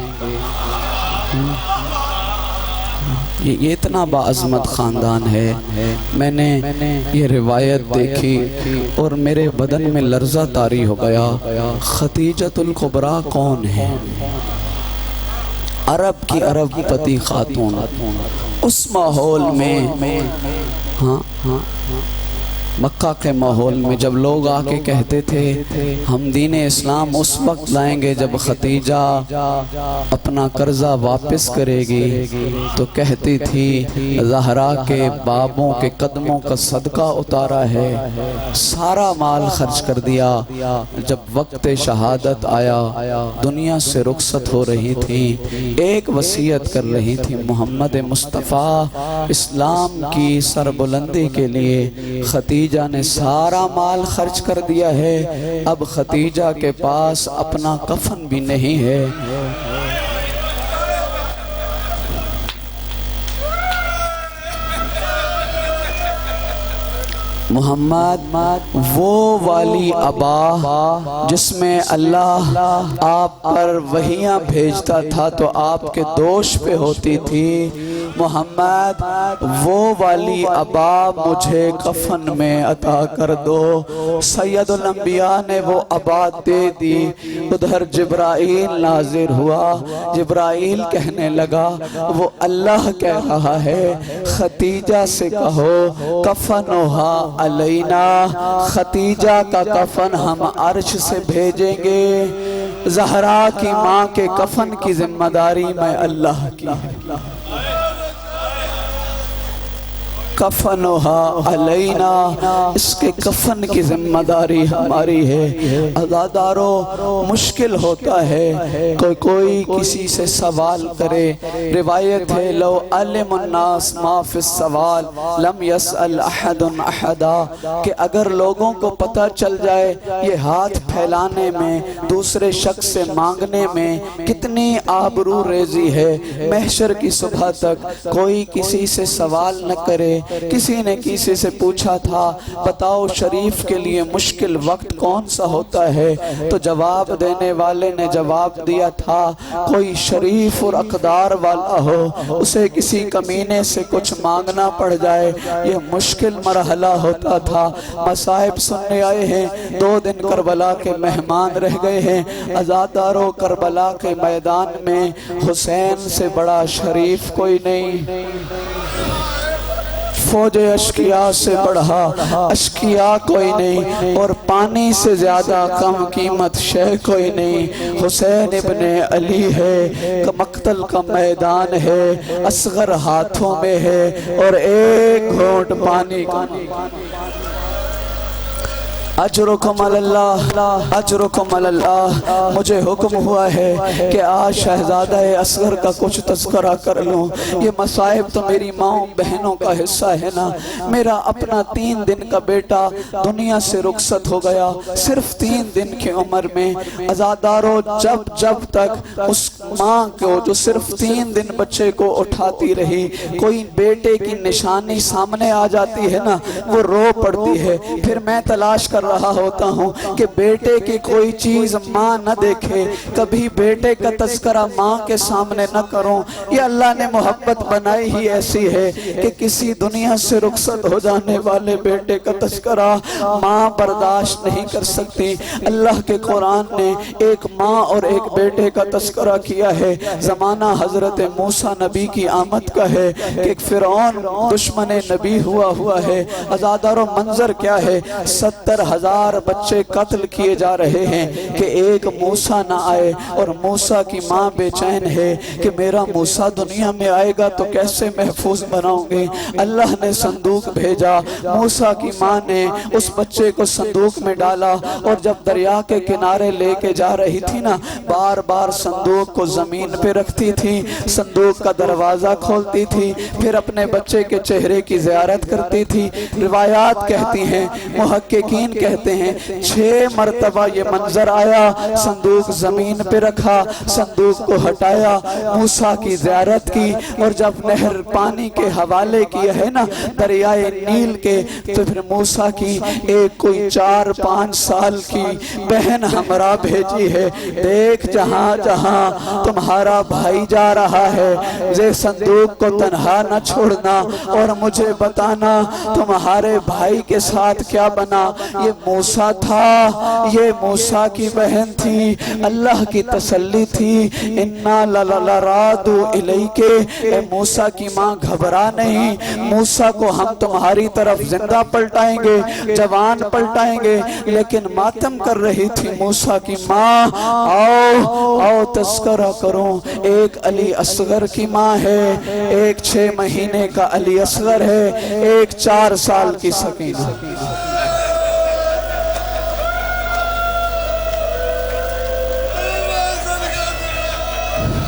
یہ اتنا باعظمت خاندان ہے۔ میں نے یہ روایت دیکھی اور میرے بدن میں لرزہ طاری ہو گیا۔ خدیجۃ الکبریٰ کون ہے؟ عرب کی عرب پتی خاتون، اس ماحول میں مکہ کے ماحول میں جب لوگ آ کے کہتے تھے ہم دین اسلام اس وقت لائیں گے جب خدیجہ اپنا قرضہ واپس کرے گی، تو کہتی تھی زہرا کے بابوں کے قدموں کا صدقہ اتارا ہے، سارا مال خرچ کر دیا۔ جب وقت شہادت آیا، دنیا سے رخصت ہو رہی تھی، ایک وصیت کر رہی تھی، محمد مصطفیٰ اسلام کی سربلندی کے لیے خدیجہ نے سارا مال خرچ کر دیا ہے، اب خدیجہ کے پاس اپنا کفن بھی نہیں ہے۔ محمد وہ والی ابا جس میں اللہ آپ پر وحیاں بھیجتا تھا تو آپ کے دوش پہ ہوتی تھی، محمد وہ والی ابا مجھے کفن میں عطا کر دو۔ سید الانبیاء نے وہ ابا دے دی۔ ادھر جبرائیل نازل ہوا، جبرائیل کہنے لگا وہ اللہ کہہ رہا ہے خدیجہ سے کہو کفنہا علینا، خدیجہ کا کفن ہم عرش سے بھیجیں گے۔ زہرا کی ماں کے کفن کی ذمہ داری میں اللہ کی ہے، کفنہا علینا، اس کے کفن کی ذمہ داری ہماری ہے۔ عزادارو مشکل ہوتا ہے، کوئی کسی سے سوال کرے، روایت ہے لو علم الناس ما فی السوال لم یسأل احد احدا، کہ اگر لوگوں کو پتہ چل جائے یہ ہاتھ پھیلانے میں، دوسرے شخص سے مانگنے میں کتنی آبرو ریزی ہے، محشر کی صبح تک کوئی کسی سے سوال نہ کرے۔ کسی نے کسی سے پوچھا تھا بتاؤ شریف کے لیے مشکل وقت کون سا ہوتا ہے، تو جواب دینے والے نے جواب دیا تھا کوئی شریف اور اقدار والا ہو، اسے کسی کمینے سے کچھ مانگنا پڑ جائے، یہ مشکل مرحلہ ہوتا تھا۔ مصائب سننے آئے ہیں، 2 دن کربلا کے مہمان رہ گئے ہیں۔ عزادارو کربلا کے میدان میں حسین سے بڑا شریف کوئی نہیں، فوج اشقیاء سے بڑھا اشقیاء کوئی نہیں، اور پانی سے زیادہ کم قیمت شے کوئی نہیں۔ حسین ابن علی ہے، مقتل کا میدان ہے، اصغر ہاتھوں میں ہے اور ایک گھونٹ پانی کا۔ اجرکم اللہ اجرکم اللہ، مجھے حکم ہوا ہے کہ آج شہزادہ اصغر کا کچھ تذکرہ کر لوں۔ یہ مصائب تو میری ماں بہنوں کا حصہ ہے نا۔ میرا اپنا 3 دن کا بیٹا دنیا سے رخصت ہو گیا، صرف 3 دن کی عمر میں۔ عزادارو جب تک اس ماں کو جو صرف 3 دن بچے کو اٹھاتی رہی، کوئی بیٹے کی نشانی سامنے آ جاتی ہے نا، وہ رو پڑتی ہے۔ پھر میں تلاش کر رہا ہوتا ہوں کہ بیٹے کی کوئی چیز ماں نہ دیکھے، کبھی بیٹے کا تذکرہ ماں کے سامنے نہ کروں۔ یہ اللہ نے محبت بنائی ہی ایسی ہے کہ کسی دنیا سے رخصت ہو جانے والے بیٹے کا تذکرہ ماں برداشت نہیں کر سکتی۔ اللہ کے قرآن نے ایک ماں اور ایک بیٹے کا تذکرہ کیا ہے۔ زمانہ حضرت موسیٰ نبی کی آمد کا ہے کہ ایک فرعون دشمن نبی ہوا ہے۔ عزادارو منظر کیا ہے، 70 70,000 بچے قتل کیے جا رہے ہیں کہ ایک موسیٰ نہ آئے، اور موسیٰ کی ماں بے چین ہے کہ میرا موسیٰ دنیا میں آئے گا تو کیسے محفوظ بناؤں گے۔ اللہ نے صندوق بھیجا، موسیٰ کی ماں نے اس بچے کو صندوق میں ڈالا، اور جب دریا کے کنارے لے کے جا رہی تھی نا، بار بار صندوق کو زمین پہ رکھتی تھی، صندوق کا دروازہ کھولتی تھی، پھر اپنے بچے کے چہرے کی زیارت کرتی تھی۔ روایات کہتی ہیں، محققین کہتے ہیں 6 مرتبہ یہ منظر آیا، صندوق زمین پہ رکھا، صندوق کو ہٹایا، موسیٰ کی زیارت کی، اور جب نہر پانی کے حوالے کیا ہے نا دریائے نیل کے، تو پھر موسیٰ کی ایک کوئی 4-5 سال کی بہن ہمراہ بھیجی ہے، دیکھ جہاں جہاں تمہارا بھائی جا رہا ہے، یہ صندوق کو تنہا نہ چھوڑنا، اور مجھے بتانا تمہارے بھائی کے ساتھ کیا بنا۔ یہ موسیٰ تھا، یہ موسیٰ کی بہن تھی۔ اللہ کی تسلی تھی، اِنَّا لَرَادُ إِلَيْكَ، اے موسیٰ کی ماں گھبرا نہیں، موسیٰ کو ہم تمہاری طرف زندہ پلٹائیں گے، جوان پلٹائیں گے۔ لیکن ماتم کر رہی تھی موسیٰ کی ماں، آؤ تذکرہ کروں، ایک علی اصغر کی ماں ہے، ایک 6 مہینے کا علی اصغر ہے، ایک 4 سال کی سکینہ۔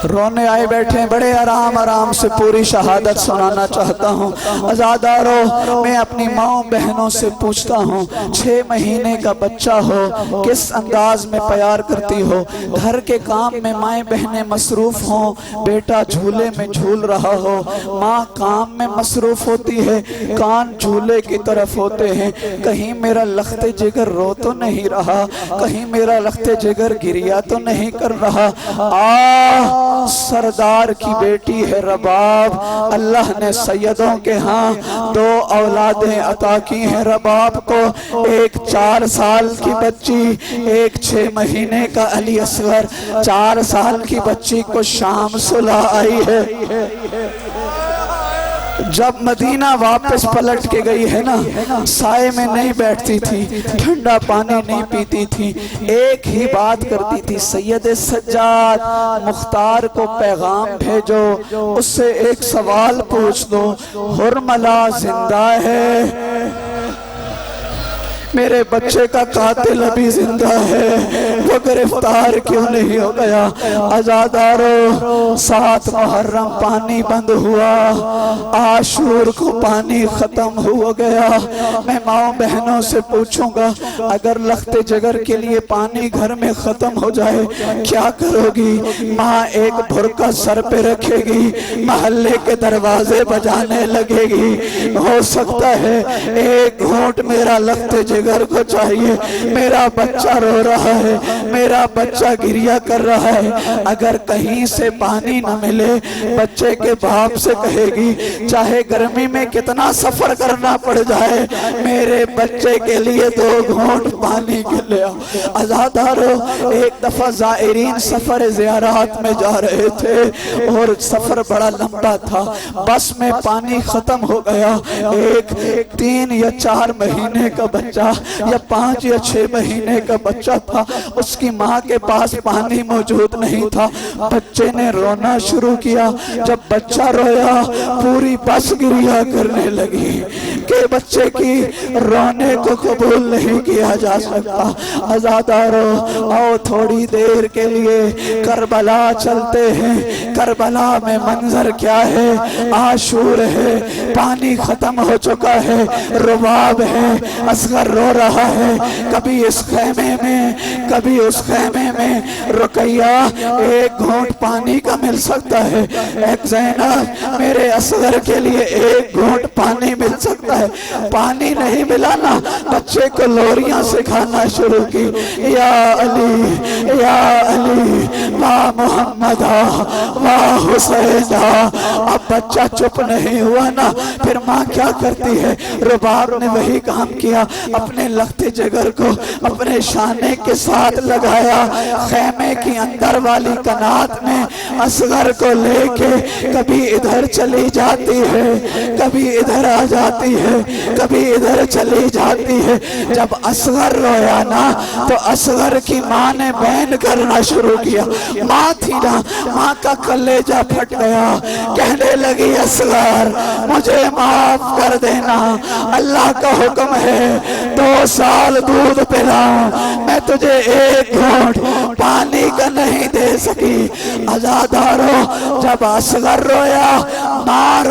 رونے آئے بیٹھے ہیں، بڑے آرام سے پوری شہادت سنانا چاہتا ہوں۔ عزادارو، میں اپنی ماں بہنوں سے پوچھتا ہوں، 6 مہینے کا بچہ ہو، کس انداز میں پیار کرتی ہو؟ گھر کے کام میں مائیں بہنیں مصروف ہوں، بیٹا جھولے میں جھول رہا ہو، ماں کام میں مصروف ہوتی ہے، کان جھولے کی طرف ہوتے ہیں، کہیں میرا لخت جگر رو تو نہیں رہا، کہیں میرا لخت جگر گریا تو نہیں کر رہا۔ سردار کی بیٹی ہے رباب، اللہ نے سیدوں کے ہاں 2 اولادیں عطا کی ہیں رباب کو، ایک 4 سال کی بچی، ایک 6 مہینے کا علی اصغر۔ 4 سال کی بچی کو شام صلح آئی ہے۔ جب مدینہ واپس پلٹ کے گئی ہے نا، سائے میں نہیں بیٹھتی تھی، ٹھنڈا پانی نہیں پیتی تھی، ایک ہی بات کرتی تھی، سید سجاد مختار کو پیغام بھیجو، اس سے ایک سوال پوچھ دو، حرملہ زندہ ہے؟ میرے بچے کا قاتل ابھی زندہ ہے، وہ گرفتار کیوں نہیں ہو گیا؟ عزادارو، 7 محرم پانی بند ہوا، عاشور کو پانی ختم ہو گیا۔ میں ماں بہنوں سے پوچھوں گا، اگر لخت جگر کے لیے پانی گھر میں ختم ہو جائے کیا کرو گی؟ ماں ایک بھرکا سر پہ رکھے گی، محلے کے دروازے بجانے لگے گی، ہو سکتا ہے ایک گھونٹ میرا لخت جگر کو چاہیے، میرا بچہ رو رہا ہے، میرا بچہ گریہ کر رہا ہے۔ اگر کہیں سے پانی نہ ملے، بچے کے باپ سے کہے گی، چاہے گرمی میں کتنا سفر کرنا پڑ جائے، میرے بچے کے لیے 2 گھونٹ پانی کے لے آؤ۔ عزادارو، ایک دفعہ زائرین سفر زیارات میں جا رہے تھے، اور سفر بڑا لمبا تھا، بس میں پانی ختم ہو گیا، ایک 3 یا 4 مہینے کا بچہ یا 5 یا 6 مہینے کا بچہ تھا، اس کی ماں کے پاس پانی موجود نہیں تھا، بچے نے رونا شروع کیا۔ جب بچہ رویا، پوری بس گریہ کرنے لگی کہ بچے کی رونے کو قبول نہیں کیا جا سکتا۔ عزادارو، آؤ تھوڑی دیر کے لیے کربلا چلتے ہیں۔ کربلا میں منظر کیا ہے؟ عاشور ہے، پانی ختم ہو چکا ہے، رباب ہے، اصغر رو رہا ہے، کبھی اس خیمے میں کبھی اس خیمے میں۔ رقیہ، ایک گھونٹ پانی کا مل سکتا ہے؟ ایک زینب، میرے اصغر کے لیے ایک گھونٹ پانی مل سکتا ہے؟ پانی نہیں ملانا، بچے کو لوریاں سکھانا شروع کی، یا علی یا علی ما محمد ما حسین۔ اب بچہ چپ نہیں ہوا نا، پھر ماں کیا کرتی ہے؟ رباب نے وہی کام کیا، اپنے لخت جگر کو اپنے شانے کے ساتھ لگایا، خیمے کی اندر والی کنات میں اصغر کو لے کے کبھی ادھر چلی جاتی ہے، کبھی ادھر آ جاتی ہے، کبھی ادھر چلی جاتی ہے۔ جب اصغر رویا نا تو اصغر کی ماں نے بین کرنا شروع کیا، ماں تھی نا، ماں کا کلیجہ پھٹ گیا، کہنے لگی اصغر مجھے معاف کر دینا، اللہ کا حکم ہے 2 سال دودھ پلاؤں، میں تجھے 1 گھونٹ پانی کا نہیں دے سکی۔ عزادارو جب اصغر رویا ماں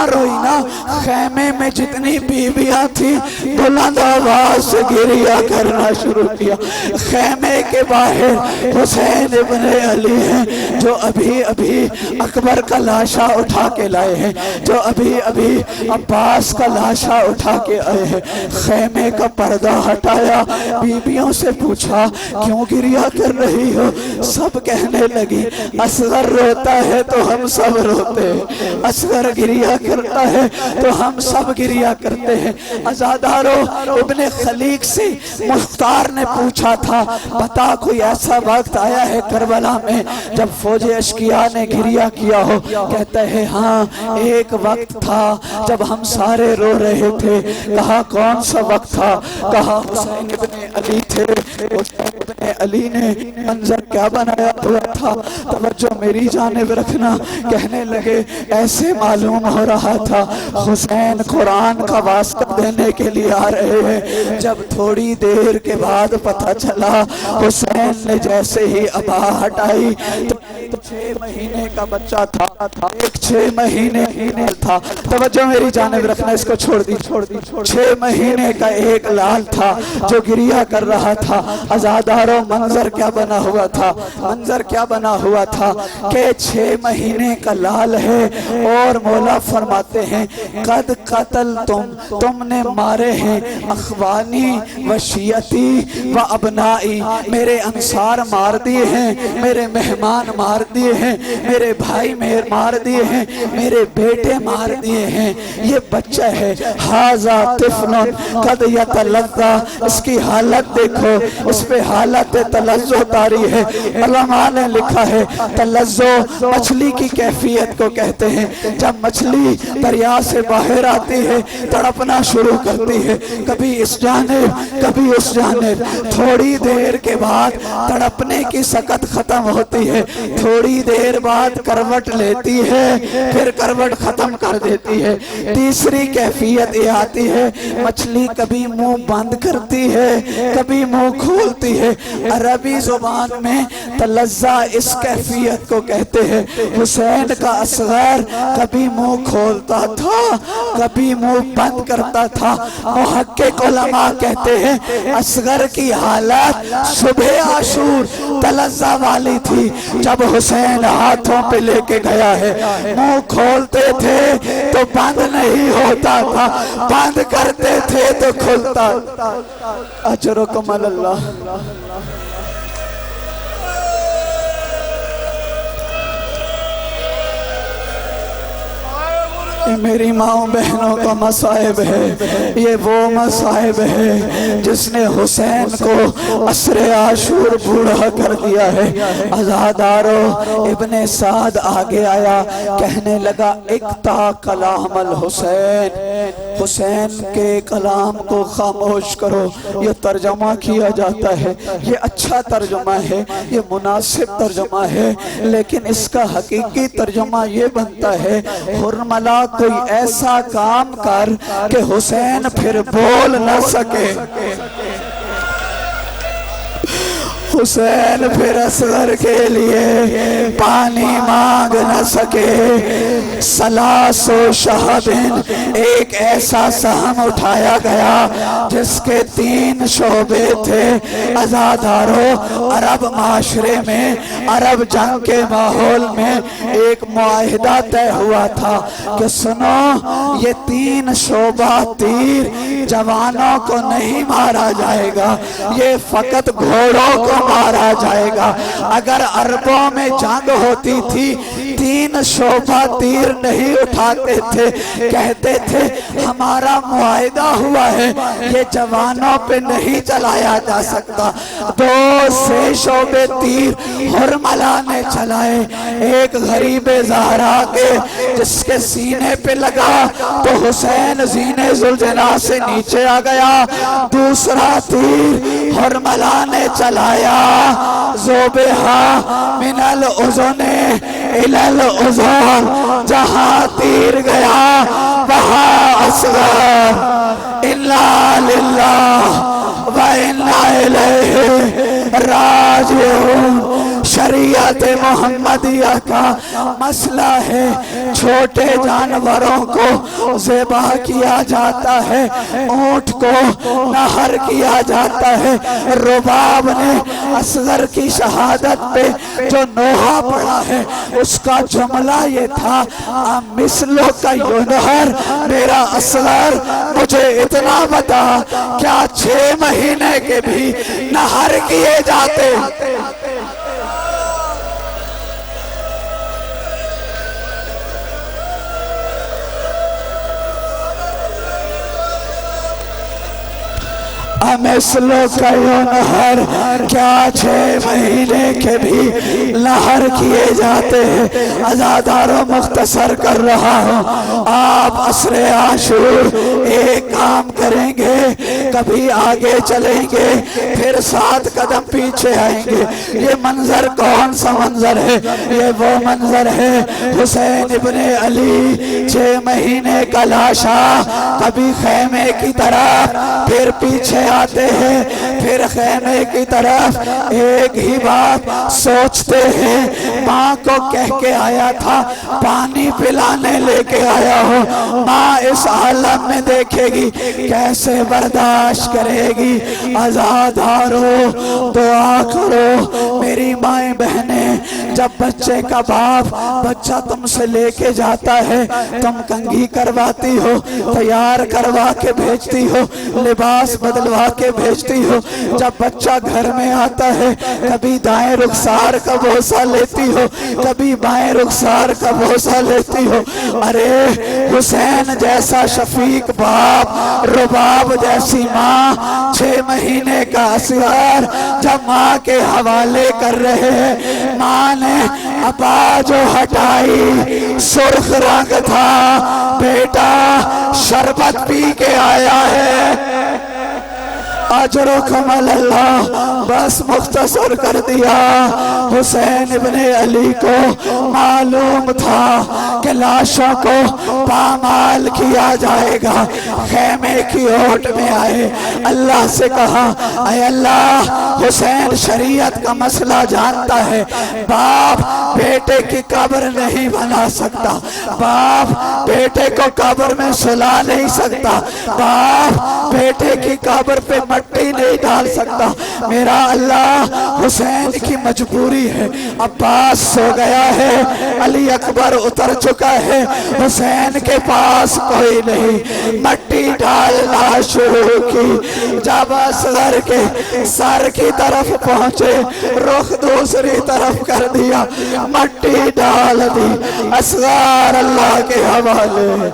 روئی نا، خیمے میں جتنی بیویاں تھی بلند آواز سے گریہ کرنا شروع کیا۔ خیمے کے باہر حسین ابن علی ہیں جو ابھی اکبر کا لاشا اٹھا کے لائے ہیں، جو ابھی عباس کا لاشا اٹھا کے آئے ہیں۔ خیمے کا پردہ ہٹایا، بیویوں سے پوچھا کیوں گریہ کر رہی ہو؟ سب کہنے لگی اصغر روتا ہے تو ہم سب روتے ہیں، اصغر گریہ کرتا ہے تو ہم سب گریہ کرتے ہیں۔ عزادارو ابن خلیق سے مختار نے پوچھا تھا بتا کوئی ایسا وقت آیا ہے کربلا میں جب فوج اشقیاء نے گریہ کیا ہو؟ کہتا ہے ہاں ایک وقت تھا جب ہم سارے رو رہے تھے۔ کہا کون سا وقت تھا؟ کہا حسین ابن علی تھے، حسین ابن علی نے منظر کیا بنایا ہوا تھا؟ توجہ میری جانب رکھنا۔ کہنے لگے ایسے معلوم ہو رہا تھا حسین قرآن کا واسطہ دینے کے لیے آ رہے ہیں۔ جب تھوڑی دیر کے بعد پتہ چلا حسین نے جیسے ہی عبا ہٹائی تو 6 مہینے کا بچہ تھا، ایک 6 مہینے تھا۔ توجہ میری جانب رکھنا، اس کو چھوڑ دی۔ 6 مہینے کا ایک لال تھا جو گریہ کر رہا تھا۔ عزاداروں منظر کیا بنا ہوا تھا؟ منظر کیا بنا ہوا تھا کہ 6 مہینے کا لال ہے اور مولا فرماتے ہیں قد قتل تم نے مارے ہیں اخوانی و شیعتی و ابنائی، میرے انصار مار دیے ہیں، میرے مہمان مار دیے ہیں، میرے بھائی مار دیے ہیں، میرے بیٹے مار دیے ہیں۔ یہ بچہ ہے ھذا طفل قد یتلذا، اس کی حالت دیکھو، اس پہ حالت تلذذ طاری ہے۔ علماء نے لکھا ہے تلذذ مچھلی کی کیفیت کو کہتے ہیں، جب مچھلی دریا سے باہر آتی ہے تڑپنا شروع کرتی ہے، کبھی اس جانب کبھی اس جانب، تھوڑی دیر کے بعد تڑپنے کی سکت ختم ہوتی ہے، تھوڑی دیر بعد کروٹ لیتی ہے، پھر کروٹ ختم کر دیتی ہے۔ تیسری کیفیت یہ آتی ہے مچھلی کبھی منہ بند کرتی ہے کبھی منہ کھولتی ہے۔ عربی زبان میں تلذہ اس کیفیت کو کہتے ہیں۔ حسین کا اصغر کبھی منہ کھولتا تھا کبھی منہ بند کرتا تھا۔ محقق علماء کہتے ہیں اصغر کی حالت صبح عاشور تلذہ والی تھی، جب حسین ہاتھوں پہ لے کے گیا ہے منہ کھولتے تھے تو بند نہیں ہوتا تھا، بند کرتے تھے تو کھلتا۔ اجرکم اللہ۔ میری ماں بہنوں کا مصائب ہے، یہ وہ مصائب ہے جس نے حسین کو عصر عاشور بوڑھا کر دیا ہے۔ عزادارو ابن سعد آگے آیا، کہنے لگا اقطع کلام الحسین، حسین کے کلام کو خاموش کرو۔ یہ ترجمہ کیا جاتا ہے، یہ اچھا ترجمہ ہے، یہ مناسب ترجمہ ہے، لیکن اس کا حقیقی ترجمہ یہ بنتا ہے حرملا کوئی ایسا کام کر کہ حسین پھر بول نہ سکے، حسین پھر اصغر کے لیے پانی مانگ نہ سکے۔ سلاس و شہبن، ایک ایسا سہم اٹھایا گیا جس کے 3 شعبے تھے۔ عزادارو عرب معاشرے میں، عرب جنگ کے ماحول میں ایک معاہدہ طے ہوا تھا کہ سنو یہ 3 شعبہ تیر جوانوں کو نہیں مارا جائے گا، یہ فقط گھوڑوں کو مارا جائے گا۔ اگر عربوں میں جنگ ہوتی تھی 3 شعبہ تیر نہیں اٹھاتے تھے، کہتے تھے ہمارا معاہدہ ہوا ہے یہ جوانوں پہ نہیں چلایا جا سکتا۔ 2 سے شعبے تیر حرملہ نے چلائے، ایک غریب زہرا کے جس کے سینے پہ لگا تو حسین زینے ذوالجناح سے نیچے آ گیا۔ دوسرا تیر حرملہ نے چلایا، ذوبہا من الاذن الی الاذن، جہاں تیر گیا وہاں اصغر انا للہ و انا الیہ راجعون۔ شریعت محمدیہ کا مسئلہ ہے چھوٹے جانوروں کو ذبح کیا جاتا ہے، اونٹ کو نہر کیا جاتا ہے۔ رباب نے اصغر کی شہادت پہ جو نوحہ پڑھا ہے اس کا جملہ یہ تھا مثلو کا ینہر، میرا اصغر مجھے اتنا بتا کیا 6 مہینے کے بھی نہر کیے جاتے؟ مثلو کا ینہر، کیا 6 مہینے کے بھی نہر کیے جاتے ہیں۔ عزاداروں مختصر کر رہا ہوں، آپ عصر عاشور ایک کام کریں گے، کبھی آگے چلیں گے پھر 7 قدم پیچھے آئیں گے۔ یہ منظر کون سا منظر ہے؟ یہ وہ منظر ہے حسین ابن علی 6 مہینے کا لاشا، کبھی خیمے کی طرف پھر پیچھے آتے ہیں، پھر خیمے کی طرف ایک ہی بات سوچتے ہیں۔ ماں کو کہہ کے آیا تھا پانی پلانے لے کے آیا ہو، ماں اس عالم میں دیکھے گی کیسے برداشت کرے گی۔ عزادارو دعا کرو میری مائیں بہنیں، جب بچے کا باپ بچہ تم سے لے کے جاتا ہے تم کنگھی کرواتی ہو، تیار کروا کے بھیجتی ہو، لباس بدلوا کے بھیجتی ہو۔ جب بچہ گھر میں آتا ہے کبھی دائیں رخسار کا بوسہ لیتی ہو، کبھی بائیں رخسار کا بوسہ لیتی ہو۔ ارے حسین جیسا شفیق باپ، رباب جیسی ماں، 6 مہینے کا اصغر جب ماں کے حوالے کر رہے ہیں، ماں نے ابا جو ہٹائی سرخ رنگ تھا، بیٹا شربت پی کے آیا ہے، اجرکم اللہ۔ بس مختصر کر دیا۔ حسین ابن علی کو معلوم تھا کہ لاشوں کو پامال کیا جائے گا، خیمے کی اوٹ میں آئے، اللہ سے کہا اے اللہ حسین شریعت کا مسئلہ جانتا ہے، باپ بیٹے کی قبر نہیں بنا سکتا، باپ بیٹے کو قبر میں سلا نہیں سکتا، باپ بیٹے کی قبر پہ مٹی نہیں ڈال سکتا، میرا اللہ حسین کی مجبوری ہے۔ عباس سو گیا ہے، علی اکبر اتر چکا ہے، حسین کے پاس کوئی نہیں، مٹی ڈالنا شروع کی۔ جب اصغر کے سر کی طرف پہنچے رخ دوسری طرف کر دیا، مٹی ڈال دی۔ اصغر اللہ کے حوالے،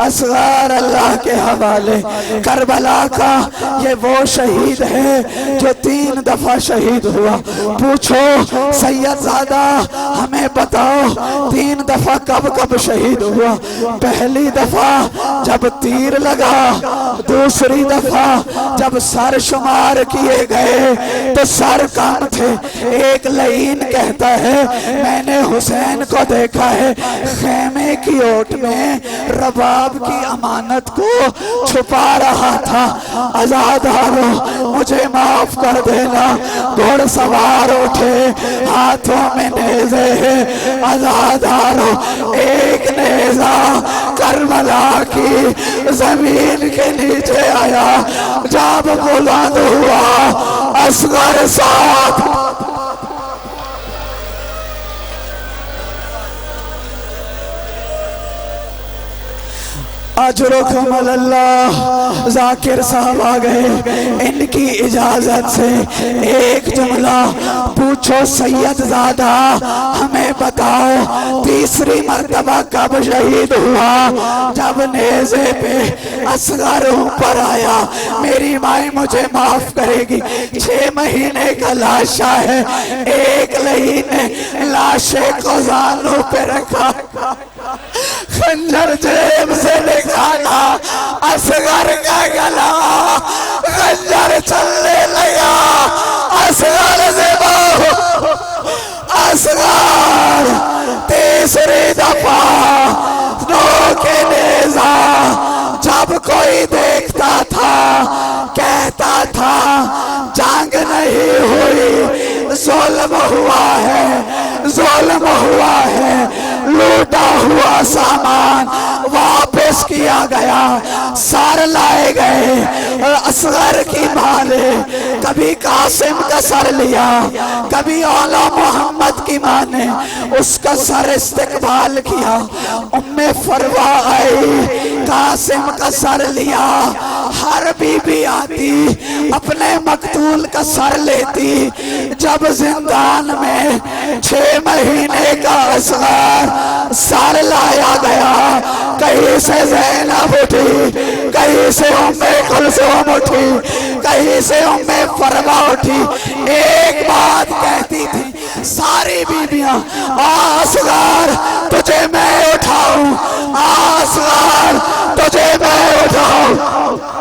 اصغر اللہ کے حوالے۔ کربلا کا یہ وہ شہید ہے جو 3 دفعہ شہید ہوا۔ پوچھو سید زادہ ہمیں بتاؤ 3 دفعہ کب کب شہید ہوا؟ پہلی دفعہ جب تیر لگا، دوسری دفعہ جب سر شمار کیے گئے تو سر کم تھے۔ ایک لعین کہتا ہے میں نے حسین کو دیکھا ہے خیمے کی اوٹ میں رباب کی امانت کو چھپا رہا تھا۔ عزادارو مجھے معاف کر دینا۔ گھوڑ سوار اٹھے، ہاتھوں میں نیزے ہیں۔ عزادارو ایک نیزہ کربلا کی زمین کے نیچے آیا، جب بلند ہوا اصغر ساتھ اجرکم اللہ۔ ذاکر صاحب آ گئے، ان کی اجازت سے ایک جملہ پوچھو سید زادہ ہمیں بتاؤ تیسری مرتبہ کب شہید ہوا؟ جب نیزے پہ اصغر اوپر آیا، میری مائیں مجھے معاف کرے گی، 6 مہینے کا لاشا ہے، ایک لہی نے لاشے کو زانوں پہ رکھا، خنجر جیب سے نکالا، اصغر کا گلا، خنجر چلنے لگا، اصغر ذبح، اصغر تیسری دفعہ نوکے نیزہ، جب کوئی دیکھتا تھا کہتا تھا جنگ نہیں ہوئی، ظلم ہوا ہے، ظلم ہوا ہے، لوٹا ہوا سامان واپس کیا گیا، سر لائے گئے۔ اصغر کی ماں نے کبھی قاسم کا سر لیا، کبھی اولا محمد کی ماں نے اس کا سر استقبال کیا، ام فروا آئی قاسم کا سر لیا، ہر بی بی آتی اپنے مقتول کا سر لیتی۔ جب زندان میں 6 مہینے کا اصغر سر لایا گیا، کہیں سے زینب اٹھی، کہیں سے ام کلثوم اٹھی، کہیں سے ام فروا اٹھی، ایک بات کہتی تھی ساری بیویاں، اصغر تجھے میں اٹھاؤں، اصغر تجھے میں اٹھاؤں۔